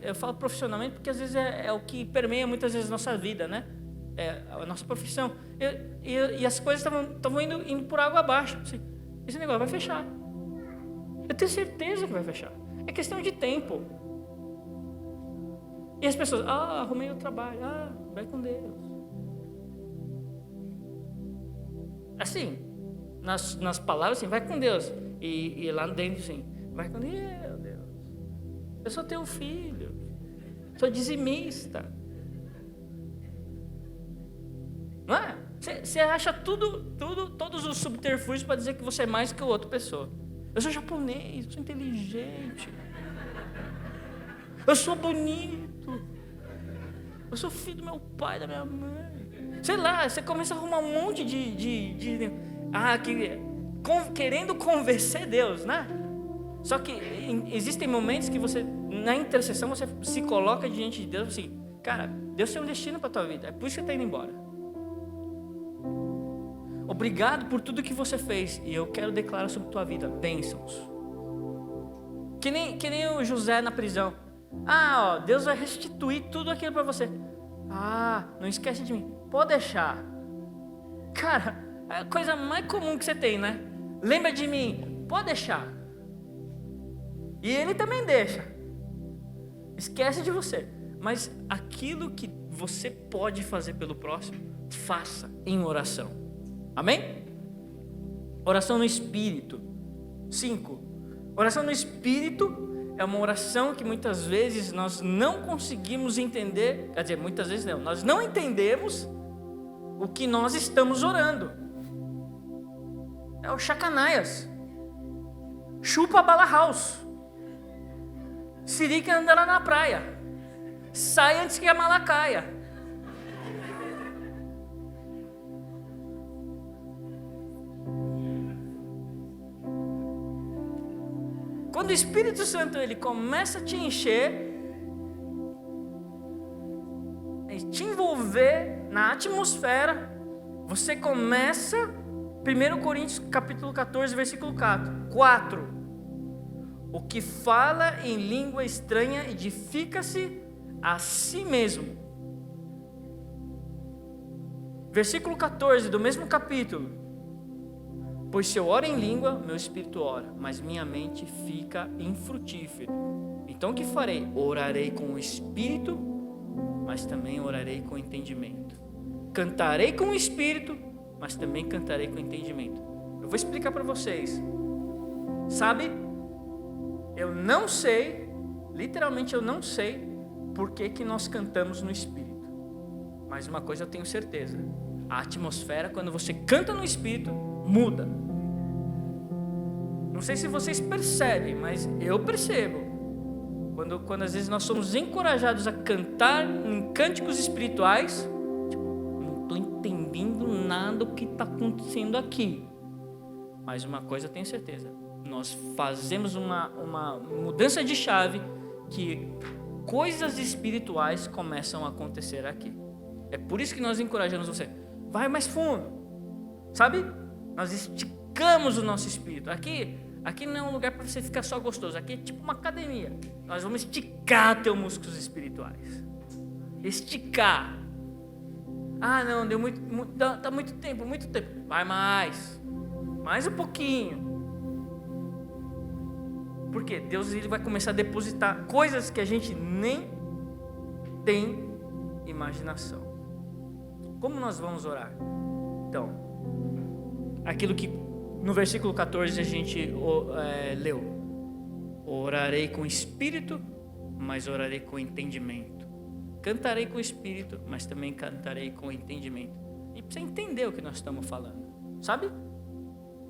Speaker 1: eu falo profissionalmente porque às vezes é o que permeia muitas vezes a nossa vida, né? É a nossa profissão. E as coisas estavam indo por água abaixo. Assim, esse negócio vai fechar. Eu tenho certeza que vai fechar. É questão de tempo. E as pessoas, arrumei o trabalho. Vai com Deus. Assim, nas palavras assim, vai com Deus. E lá dentro assim, vai com Deus. Eu sou teu filho. Sou dizimista. Não é? Você acha todos os subterfúgios para dizer que você é mais que a outra pessoa. Eu sou japonês, eu sou inteligente. Eu sou bonito. Eu sou filho do meu pai, da minha mãe. Sei lá, você começa a arrumar um monte querendo convencer Deus, né? Só que existem momentos que você, na intercessão, você se coloca diante de Deus assim, cara, Deus tem um destino para a tua vida, é por isso que você está indo embora. Obrigado por tudo que você fez e eu quero declarar sobre a tua vida bênçãos. Que nem o José na prisão. Deus vai restituir tudo aquilo para você. Não esquece de mim. Pode deixar. Cara, é a coisa mais comum que você tem, né? Lembra de mim. Pode deixar. E ele também deixa. Esquece de você. Mas aquilo que você pode fazer pelo próximo, faça em oração. Amém? Oração no Espírito. 5. Oração no Espírito é uma oração que muitas vezes nós não conseguimos entender. Quer dizer, muitas vezes não. Nós não entendemos o que nós estamos orando. É o Chacanaias. Chupa a bala house. Sirica andará na praia. Sai antes que a mala caia. Quando o Espírito Santo ele começa a te encher, te envolver na atmosfera, você começa, 1 Coríntios capítulo 14, versículo 4. O que fala em língua estranha edifica-se a si mesmo. Versículo 14 do mesmo capítulo. Pois se eu oro em língua, meu espírito ora, mas minha mente fica infrutífera. Então o que farei? Orarei com o espírito, mas também orarei com entendimento. Cantarei com o espírito, mas também cantarei com entendimento. Eu vou explicar para vocês. Sabe? Eu não sei, literalmente eu não sei por que nós cantamos no espírito. Mas uma coisa eu tenho certeza. A atmosfera, quando você canta no espírito, muda. Não sei se vocês percebem, mas eu percebo. Quando às vezes nós somos encorajados a cantar em cânticos espirituais, não estou entendendo nada do que está acontecendo aqui. Mas uma coisa eu tenho certeza. Nós fazemos uma mudança de chave que coisas espirituais começam a acontecer aqui. É por isso que nós encorajamos você. Vai mais fundo. Sabe? Nós esticamos o nosso espírito. Aqui não é um lugar para você ficar só gostoso. Aqui é tipo uma academia. Nós vamos esticar teus músculos espirituais. Esticar. Ah, não, deu tá muito tempo. Vai mais um pouquinho. Porque Deus ele vai começar a depositar coisas que a gente nem tem imaginação. Como nós vamos orar? Então, aquilo que no versículo 14 a gente leu. Orarei com espírito, mas orarei com entendimento. Cantarei com espírito, mas também cantarei com entendimento. E precisa entender o que nós estamos falando, sabe?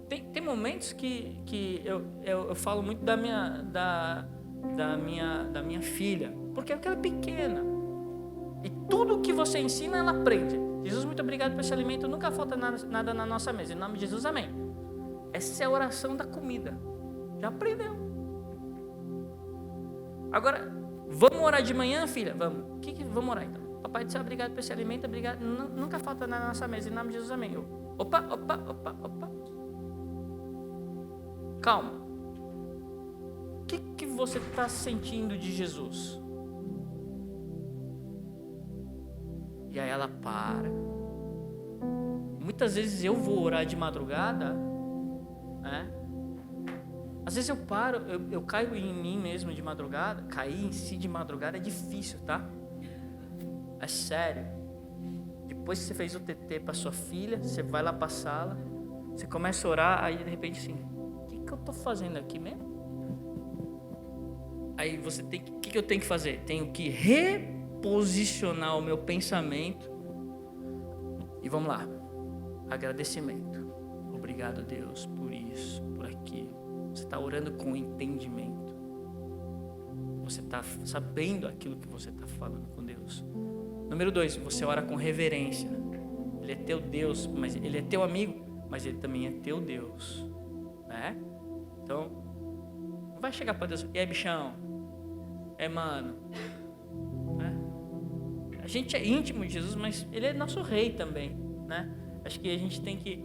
Speaker 1: Tem momentos que eu falo muito da minha filha, porque ela é pequena. E tudo que você ensina, ela aprende. Jesus, muito obrigado por esse alimento. Nunca falta nada na nossa mesa. Em nome de Jesus, amém. Essa é a oração da comida. Já aprendeu. Agora, vamos orar de manhã, filha? Vamos. Vamos orar então. Papai do céu, obrigado por esse alimento. Obrigado. Nunca falta nada na nossa mesa. Em nome de Jesus, amém. Opa. Calma. O que você está sentindo de Jesus? E aí ela para. Muitas vezes eu vou orar de madrugada, né? Às vezes eu paro, eu caio em mim mesmo de madrugada. Cair em si de madrugada é difícil, tá? É sério. Depois que você fez o TT para sua filha, você vai lá para a sala, você começa a orar, aí de repente assim, o que eu tô fazendo aqui mesmo? Aí você tem que, o que eu tenho que fazer? Tenho que reposicionar o meu pensamento. E vamos lá. Agradecimento. Obrigado, Deus, por isso, por aquilo. Você está orando com entendimento. Você está sabendo aquilo que você está falando com Deus. Número 2, você ora com reverência. Ele é teu Deus, mas ele é teu amigo, mas ele também é teu Deus, né? Então, não vai chegar para Deus, e aí, bichão? Mano, né? A gente é íntimo de Jesus, mas ele é nosso rei também, né? Acho que a gente tem que,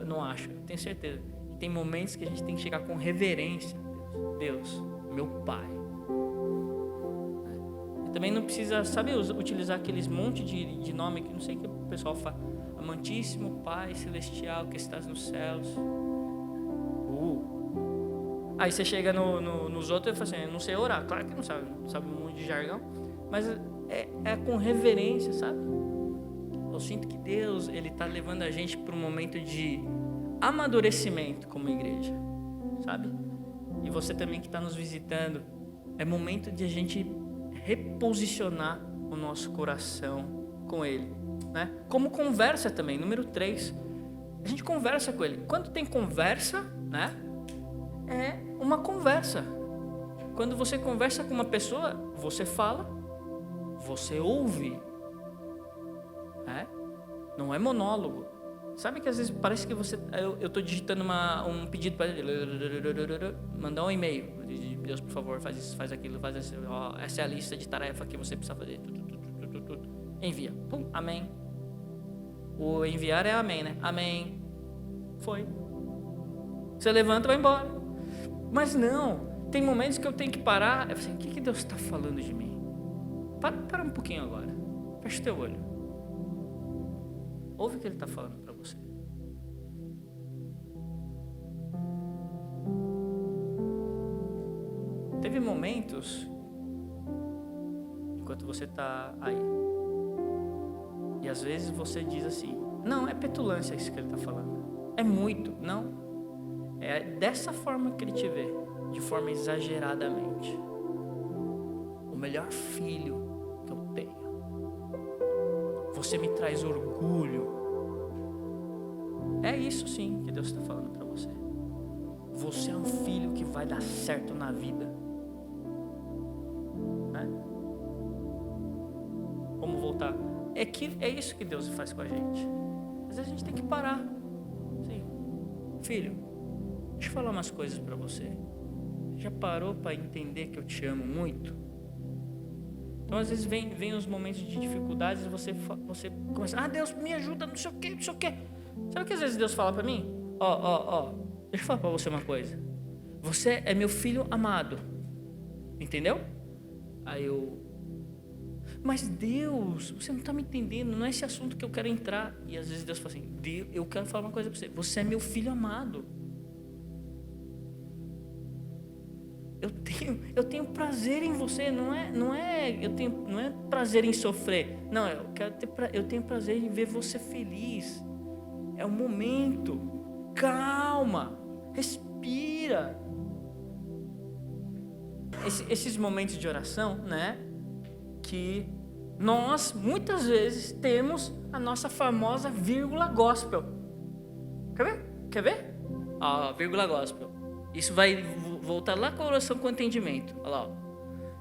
Speaker 1: não acho, eu tenho certeza, tem momentos que a gente tem que chegar com reverência. Deus, meu Pai. Também não precisa, utilizar aqueles monte de nome que não sei o que o pessoal fala. Amantíssimo Pai Celestial que estás nos céus. Aí você chega nos outros e fala assim, eu não sei orar. Claro que não sabe um monte de jargão. Mas é com reverência, sabe? Eu sinto que Deus, Ele está levando a gente para um momento de amadurecimento como igreja, sabe? E você também que está nos visitando, é momento de a gente reposicionar o nosso coração com Ele, né? Como conversa também, número 3, a gente conversa com Ele. Quando tem conversa, né? É uma conversa. Quando você conversa com uma pessoa, você fala, você ouve, né? Não é monólogo. Sabe que às vezes parece que eu estou digitando um pedido para ele, mandar um e-mail. Deus, por favor, faz isso, faz aquilo, faz isso. Essa é a lista de tarefa que você precisa fazer. Envia. Pum, amém. O enviar é amém, né? Amém. Foi. Você levanta e vai embora. Mas não, tem momentos que eu tenho que parar. Eu falo assim, o que Deus está falando de mim? Para um pouquinho agora. Fecha o teu olho. Ouve o que Ele está falando para você. Teve momentos, enquanto você está aí, e às vezes você diz assim, não, é petulância isso que Ele está falando. É muito, não. É dessa forma que Ele te vê, de forma exageradamente. O melhor filho que eu tenho. Você me traz orgulho. É isso sim que Deus está falando para você. Você é um filho que vai dar certo na vida. Né? Vamos voltar. É isso que Deus faz com a gente. Às vezes a gente tem que parar. Sim. Filho, deixa eu falar umas coisas para você. Já parou para entender que eu te amo muito? Então às vezes vem os momentos de dificuldades e você começa, Deus me ajuda, não sei o que. Sabe o que às vezes Deus fala para mim? Deixa eu falar para você uma coisa. Você é meu filho amado. Entendeu? Aí eu... Mas Deus, você não está me entendendo, não é esse assunto que eu quero entrar. E às vezes Deus fala assim, Deus, eu quero falar uma coisa para você. Você é meu filho amado. Eu tenho prazer em você, não é prazer em sofrer. Não, eu tenho prazer em ver você feliz. É um momento. Calma, respira. Esses momentos de oração, né? Que nós muitas vezes temos a nossa famosa vírgula gospel. Quer ver? Vírgula gospel. Isso vai voltar lá com a oração com entendimento. Olha lá.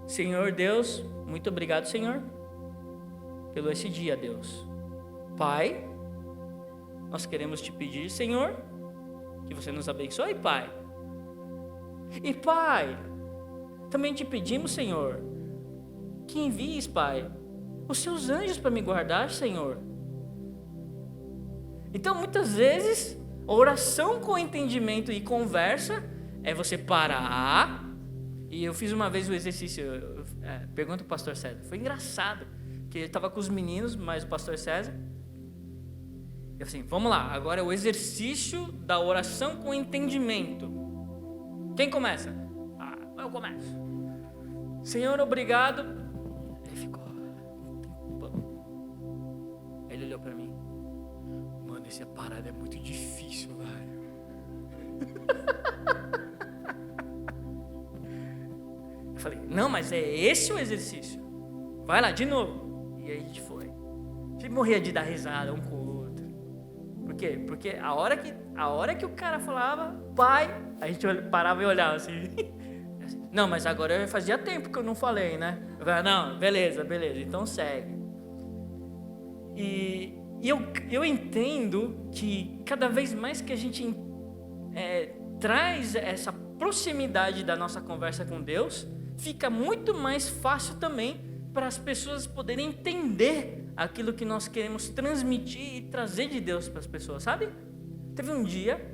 Speaker 1: Senhor Deus, muito obrigado, Senhor, pelo esse dia, Deus. Pai, nós queremos te pedir, Senhor, que você nos abençoe, Pai. E Pai, também te pedimos, Senhor, que envies, Pai, os seus anjos para me guardar, Senhor. Então, muitas vezes, oração com entendimento e conversa é você parar. E eu fiz uma vez o exercício, pergunta para o pastor César, foi engraçado, que ele estava com os meninos, mas o pastor César, eu assim, vamos lá, agora é o exercício da oração com entendimento. Quem começa? Eu começo. Senhor, obrigado. Ele ficou um tempão. Ele olhou para mim, mano, essa parada é muito difícil, velho. Eu falei, não, mas é esse o exercício. Vai lá, de novo. E aí a gente foi. A gente morria de dar risada um com o outro. Por quê? Porque a hora que o cara falava, pai, a gente parava e olhava assim. Não, mas agora fazia tempo que eu não falei, né? Eu falei, não, beleza, então segue. E eu entendo que cada vez mais que a gente traz essa proximidade da nossa conversa com Deus, fica muito mais fácil também para as pessoas poderem entender aquilo que nós queremos transmitir e trazer de Deus para as pessoas, sabe? Teve um dia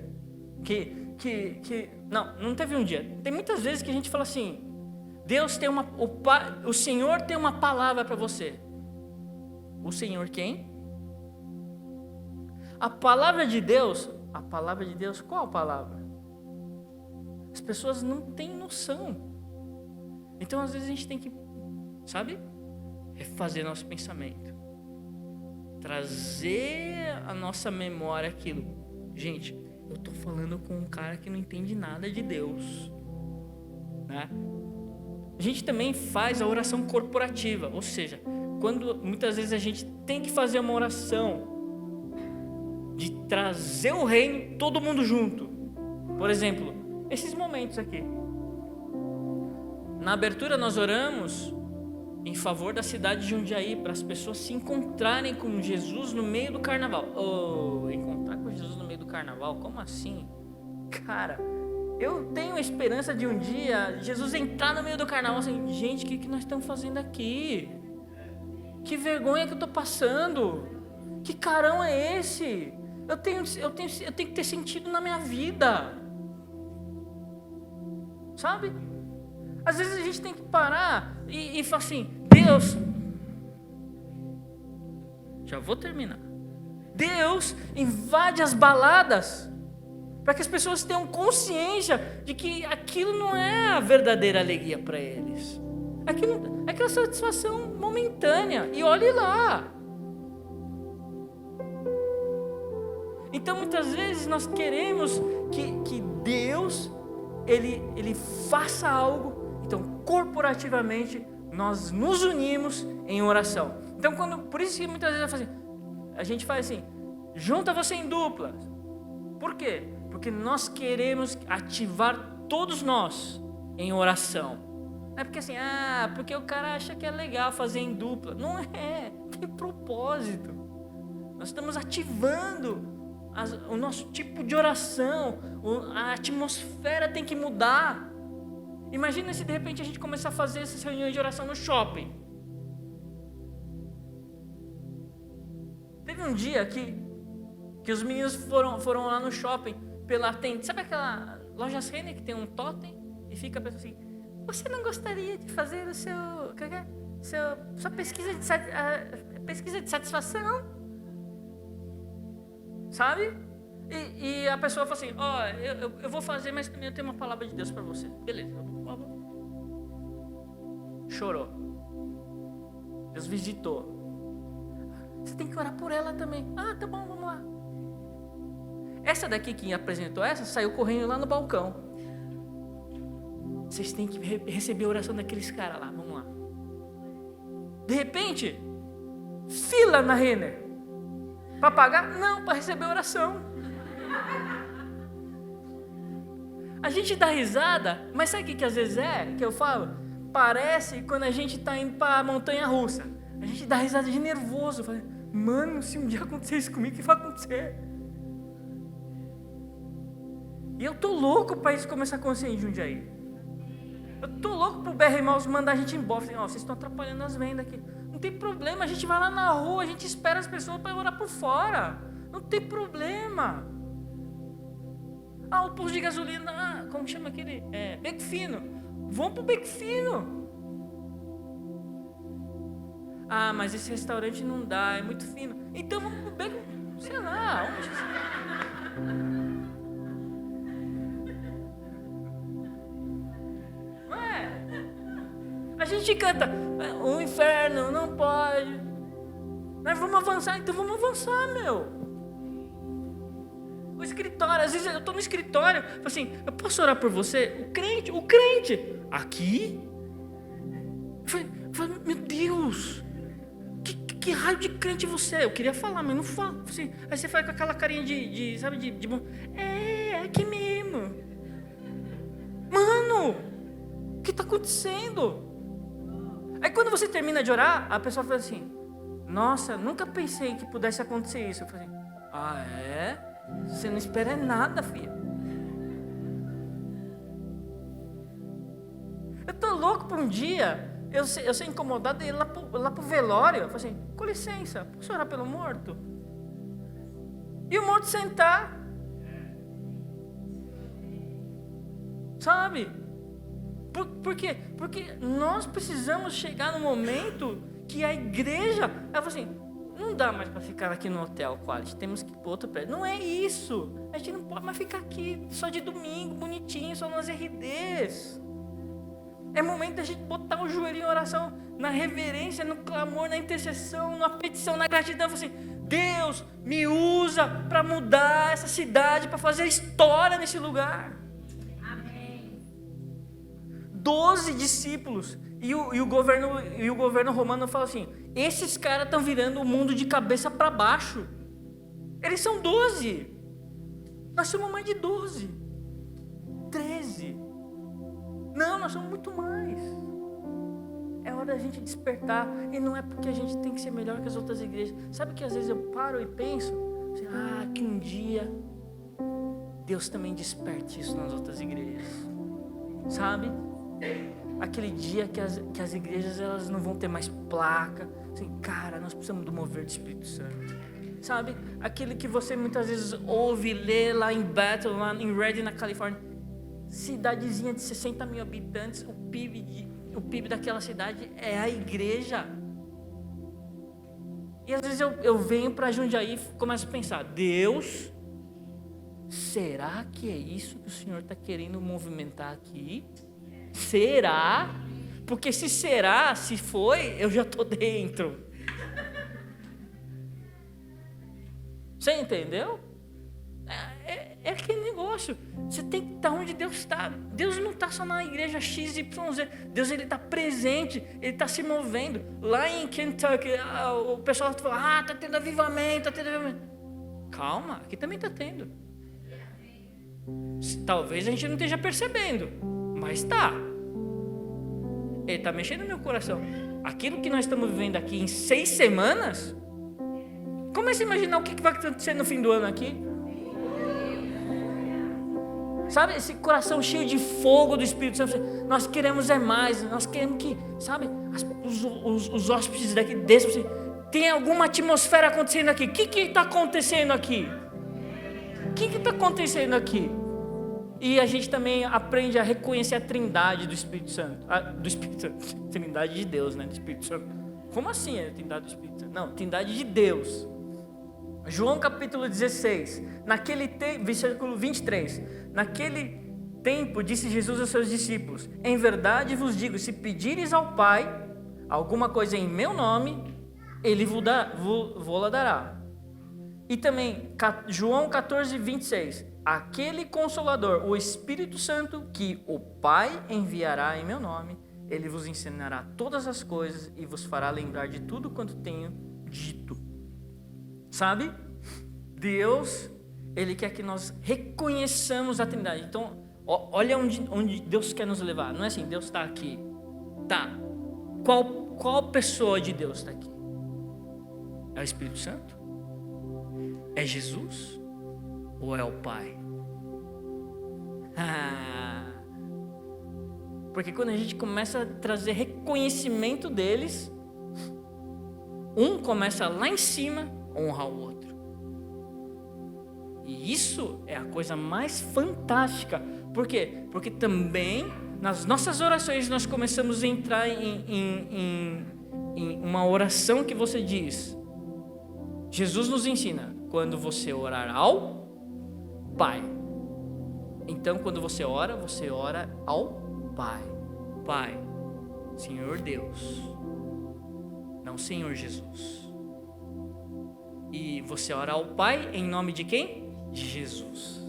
Speaker 1: não teve um dia. Tem muitas vezes que a gente fala assim, Deus tem o Senhor tem uma palavra para você. O Senhor quem? A palavra de Deus, qual a palavra? As pessoas não têm noção. Então, às vezes, a gente tem que, sabe? Refazer nosso pensamento. Trazer a nossa memória aquilo. Gente, eu estou falando com um cara que não entende nada de Deus. Né? A gente também faz a oração corporativa. Ou seja, quando muitas vezes a gente tem que fazer uma oração de trazer o reino, todo mundo junto. Por exemplo, esses momentos aqui. Na abertura nós oramos em favor da cidade de Jundiaí, para as pessoas se encontrarem com Jesus no meio do carnaval. Encontrar com Jesus no meio do carnaval? Como assim? Cara, eu tenho a esperança de um dia Jesus entrar no meio do carnaval assim, gente, o que nós estamos fazendo aqui? Que vergonha que eu estou passando? Que carão é esse? Eu tenho que ter sentido na minha vida. Sabe? Às vezes a gente tem que parar e falar assim, Deus, já vou terminar. Deus invade as baladas para que as pessoas tenham consciência de que aquilo não é a verdadeira alegria para eles. Aquilo é aquela satisfação momentânea. E olhe lá. Então muitas vezes nós queremos que Deus ele faça algo. Então corporativamente nós nos unimos em oração. Então por isso que muitas vezes a gente faz assim, junta você em duplas. Por quê? Porque nós queremos ativar todos nós em oração. Não é porque assim, porque o cara acha que é legal fazer em dupla. Não é, tem propósito. Nós estamos ativando o nosso tipo de oração, a atmosfera tem que mudar. Imagina se de repente a gente começar a fazer essas reuniões de oração no shopping. Teve um dia que os meninos foram lá no shopping pela tenda. Sabe aquela lojas Renner que tem um totem e fica a pessoa assim: você não gostaria de fazer o sua pesquisa de satisfação? Sabe? E a pessoa fala assim: ó, eu vou fazer, mas também eu tenho uma palavra de Deus para você. Beleza. Chorou. Deus visitou. Você tem que orar por ela também. Ah, tá bom, vamos lá. Essa daqui que apresentou essa, saiu correndo lá no balcão. Vocês têm que receber a oração daqueles caras lá, vamos lá. De repente, fila na Renner. Para pagar? Não, para receber a oração. A gente dá risada, mas sabe o que às vezes que eu falo? Parece quando a gente está indo para a montanha-russa. A gente dá risada de nervoso. Fala, mano, se um dia acontecer isso comigo, o que vai acontecer? E eu tô louco para isso começar a acontecer em Jundiaí. Eu tô louco pro BR Malls mandar a gente embora. Falei, vocês estão atrapalhando as vendas aqui. Não tem problema, a gente vai lá na rua, a gente espera as pessoas para orar por fora. Não tem problema. O posto de gasolina, como chama aquele? Beco Fino. Vamos pro Beco Fino. Mas esse restaurante não dá, é muito fino. Então vamos pro Beco, sei lá, onde? Não é? A gente canta, o inferno não pode. Nós vamos avançar, então vamos avançar, meu. O escritório, às vezes eu estou no escritório, falo assim, eu posso orar por você? O crente, aqui? Eu falei, meu Deus, que raio de crente você é? Eu queria falar, mas não falo. Assim, aí você faz com aquela carinha de bom. É aqui mesmo. Mano, o que está acontecendo? Aí quando você termina de orar, a pessoa fala assim, nossa, nunca pensei que pudesse acontecer isso. Eu falei, é? Você não espera nada, filha. Eu tô louco por um dia eu ser incomodado e ir lá pro velório. Eu falei assim, com licença, posso orar pelo morto? E o morto sentar. Sabe? Por quê? Porque nós precisamos chegar no momento que a igreja, ela fala assim, não dá mais para ficar aqui no hotel Quality, temos que ir para outro prédio. Não é isso. A gente não pode mais ficar aqui só de domingo, bonitinho, só nas RDs. É momento da gente botar o joelho em oração, na reverência, no clamor, na intercessão, na petição, na gratidão. Assim, Deus, me usa para mudar essa cidade, para fazer história nesse lugar. Amém. 12 discípulos. E o governo romano fala assim, esses caras estão virando o mundo de cabeça para baixo. Eles são 12. Nós somos mais de 12. 13. Não, nós somos muito mais. É hora da gente despertar. E não é porque a gente tem que ser melhor que as outras igrejas. Sabe que às vezes eu paro e penso assim, que um dia Deus também desperte isso nas outras igrejas. Sabe? Aquele dia que as igrejas elas não vão ter mais placa. Assim, cara, nós precisamos do mover do Espírito Santo. Sabe? Aquele que você muitas vezes ouve, lê lá em Bethel, lá em Redding, na Califórnia. Cidadezinha de 60 mil habitantes, o PIB daquela cidade é a igreja. E às vezes eu venho para Jundiaí e começo a pensar, Deus, será que é isso que o Senhor está querendo movimentar aqui? Será? Porque se foi, eu já estou dentro. Você entendeu? É aquele negócio. Você tem que estar onde Deus está. Deus não está só na igreja XYZ. Deus ele está presente, ele está se movendo. Lá em Kentucky, o pessoal fala, está tendo avivamento, Calma, aqui também está tendo. Talvez a gente não esteja percebendo, mas está. Ele está mexendo no meu coração. Aquilo que nós estamos vivendo aqui em 6 semanas, comece a imaginar o que vai acontecer no fim do ano aqui. Sabe, esse coração cheio de fogo do Espírito Santo. Nós queremos mais, nós queremos que, sabe, os hóspedes daqui desçam. Tem alguma atmosfera acontecendo aqui. O que está acontecendo aqui? O que está acontecendo aqui? E a gente também aprende a reconhecer a trindade do Espírito Santo. Trindade de Deus, né? Do Espírito Santo. Como assim é a trindade do Espírito Santo? Não, trindade de Deus. João capítulo 16, versículo 23. Naquele tempo disse Jesus aos seus discípulos: em verdade vos digo, se pedires ao Pai alguma coisa em meu nome, Ele vos dará. E também João 14, 26. Aquele Consolador, o Espírito Santo, que o Pai enviará em meu nome, Ele vos ensinará todas as coisas e vos fará lembrar de tudo quanto tenho dito. Sabe? Deus, Ele quer que nós reconheçamos a Trindade. Então, olha onde Deus quer nos levar. Não é assim, Deus está aqui. Tá. Qual pessoa de Deus está aqui? É o Espírito Santo? É Jesus? Ou é o Pai? Porque quando a gente começa a trazer reconhecimento deles, um começa lá em cima a honrar o outro. E isso é a coisa mais fantástica. Por quê? Porque também nas nossas orações nós começamos a entrar em uma oração que você diz. Jesus nos ensina, quando você orar ao Pai. Então, quando você ora ao Pai. Pai, Senhor Deus, não Senhor Jesus. E você ora ao Pai em nome de quem? De Jesus.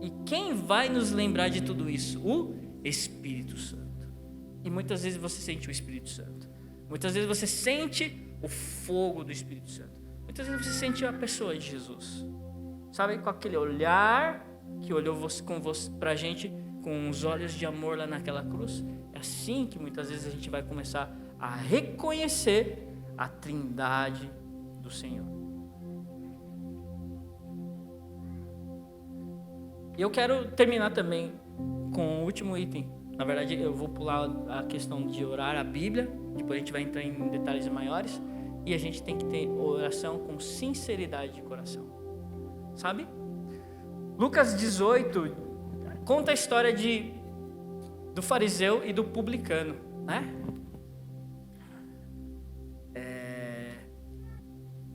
Speaker 1: E quem vai nos lembrar de tudo isso? O Espírito Santo. E muitas vezes você sente o Espírito Santo. Muitas vezes você sente o fogo do Espírito Santo. Muitas vezes você sente a pessoa de Jesus. Sabe, com aquele olhar que olhou pra gente com os olhos de amor lá naquela cruz. É assim que muitas vezes a gente vai começar a reconhecer a trindade do Senhor. E eu quero terminar também com o último item. Na verdade, eu vou pular a questão de orar a Bíblia, depois a gente vai entrar em detalhes maiores, e a gente tem que ter oração com sinceridade de coração. Sabe? Lucas 18 conta a história do fariseu e do publicano, né?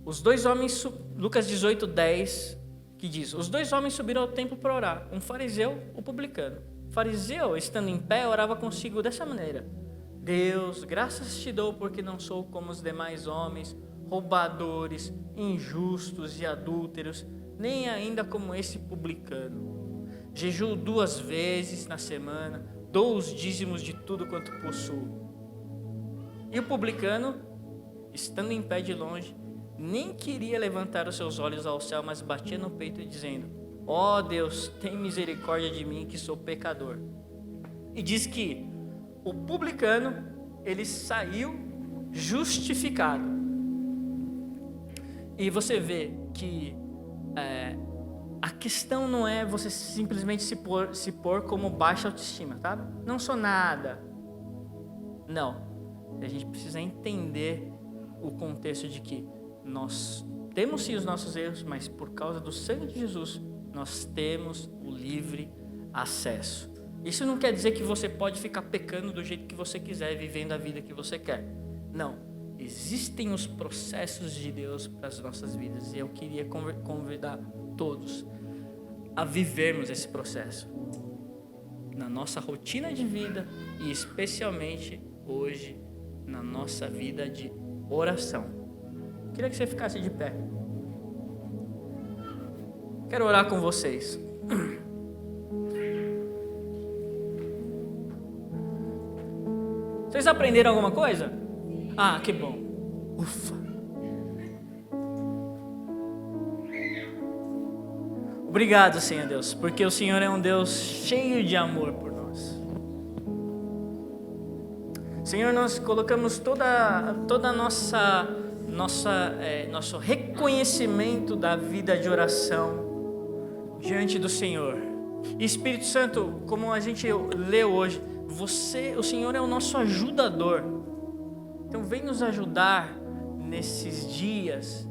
Speaker 1: Os dois homens, Lucas 18, 10, que diz: os dois homens subiram ao templo para orar, um fariseu, um publicano. O fariseu, estando em pé, orava consigo dessa maneira: Deus, graças te dou porque não sou como os demais homens, roubadores, injustos e adúlteros, nem ainda como esse publicano. Jejuo 2 vezes na semana, dou os dízimos de tudo quanto possuo. E o publicano, estando em pé de longe, nem queria levantar os seus olhos ao céu, mas batia no peito dizendo: ó Deus, tem misericórdia de mim que sou pecador. E diz que o publicano, ele saiu justificado. E você vê que a questão não é você simplesmente se pôr como baixa autoestima, tá? Não sou nada. Não. A gente precisa entender o contexto de que nós temos sim os nossos erros, mas por causa do sangue de Jesus, nós temos o livre acesso. Isso não quer dizer que você pode ficar pecando do jeito que você quiser, vivendo a vida que você quer. Não. Existem os processos de Deus para as nossas vidas. E eu queria convidar todos a vivermos esse processo na nossa rotina de vida e especialmente hoje na nossa vida de oração. Queria que você ficasse de pé. Quero orar com vocês. Vocês aprenderam alguma coisa? Ah, que bom. Ufa. Obrigado, Senhor Deus, porque o Senhor é um Deus cheio de amor por nós. Senhor, nós colocamos toda a nosso reconhecimento da vida de oração diante do Senhor. E Espírito Santo, como a gente leu hoje, o Senhor é o nosso ajudador. Então vem nos ajudar nesses dias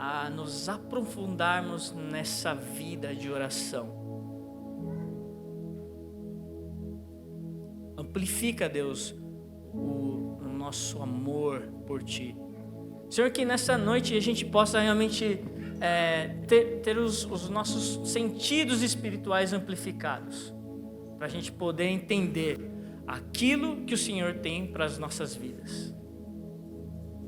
Speaker 1: a nos aprofundarmos nessa vida de oração. Amplifica, Deus, o nosso amor por Ti. Senhor, que nessa noite a gente possa realmente ter os nossos sentidos espirituais amplificados, para a gente poder entender aquilo que o Senhor tem para as nossas vidas.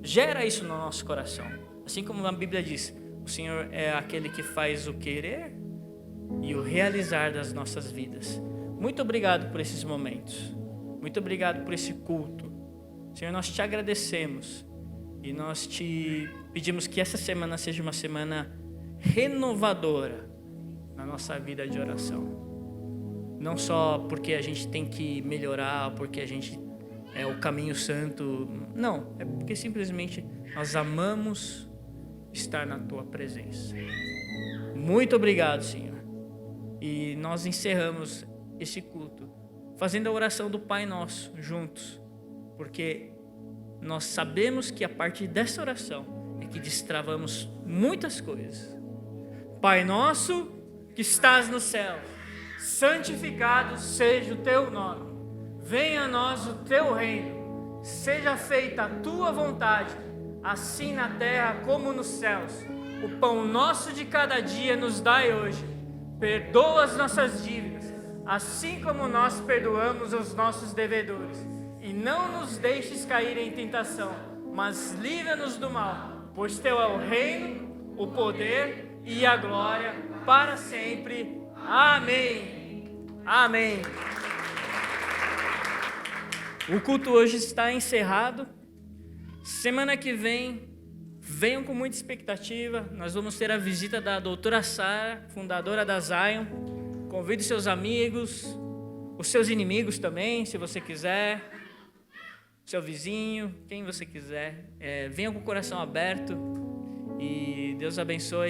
Speaker 1: Gera isso no nosso coração. Assim como a Bíblia diz, o Senhor é aquele que faz o querer e o realizar das nossas vidas. Muito obrigado por esses momentos. Muito obrigado por esse culto. Senhor, nós te agradecemos e nós te pedimos que essa semana seja uma semana renovadora na nossa vida de oração. Não só porque a gente tem que melhorar, porque a gente é o caminho santo. Não, é porque simplesmente nós amamos estar na Tua presença. Muito obrigado, Senhor. E nós encerramos esse culto fazendo a oração do Pai Nosso juntos, porque nós sabemos que a partir dessa oração é que destravamos muitas coisas. Pai nosso que estás no céu, santificado seja o Teu nome. Venha a nós o Teu reino. Seja feita a Tua vontade, assim na terra como nos céus. O pão nosso de cada dia nos dai hoje. Perdoa as nossas dívidas, assim como nós perdoamos os nossos devedores. E não nos deixes cair em tentação, mas livra-nos do mal, pois Teu é o reino, o poder e a glória para sempre. Amém. Amém. O culto hoje está encerrado. Semana que vem, venham com muita expectativa. Nós vamos ter a visita da doutora Sara, fundadora da Zion. Convide seus amigos, os seus inimigos também, se você quiser. Seu vizinho, quem você quiser. Venha com o coração aberto. E Deus abençoe.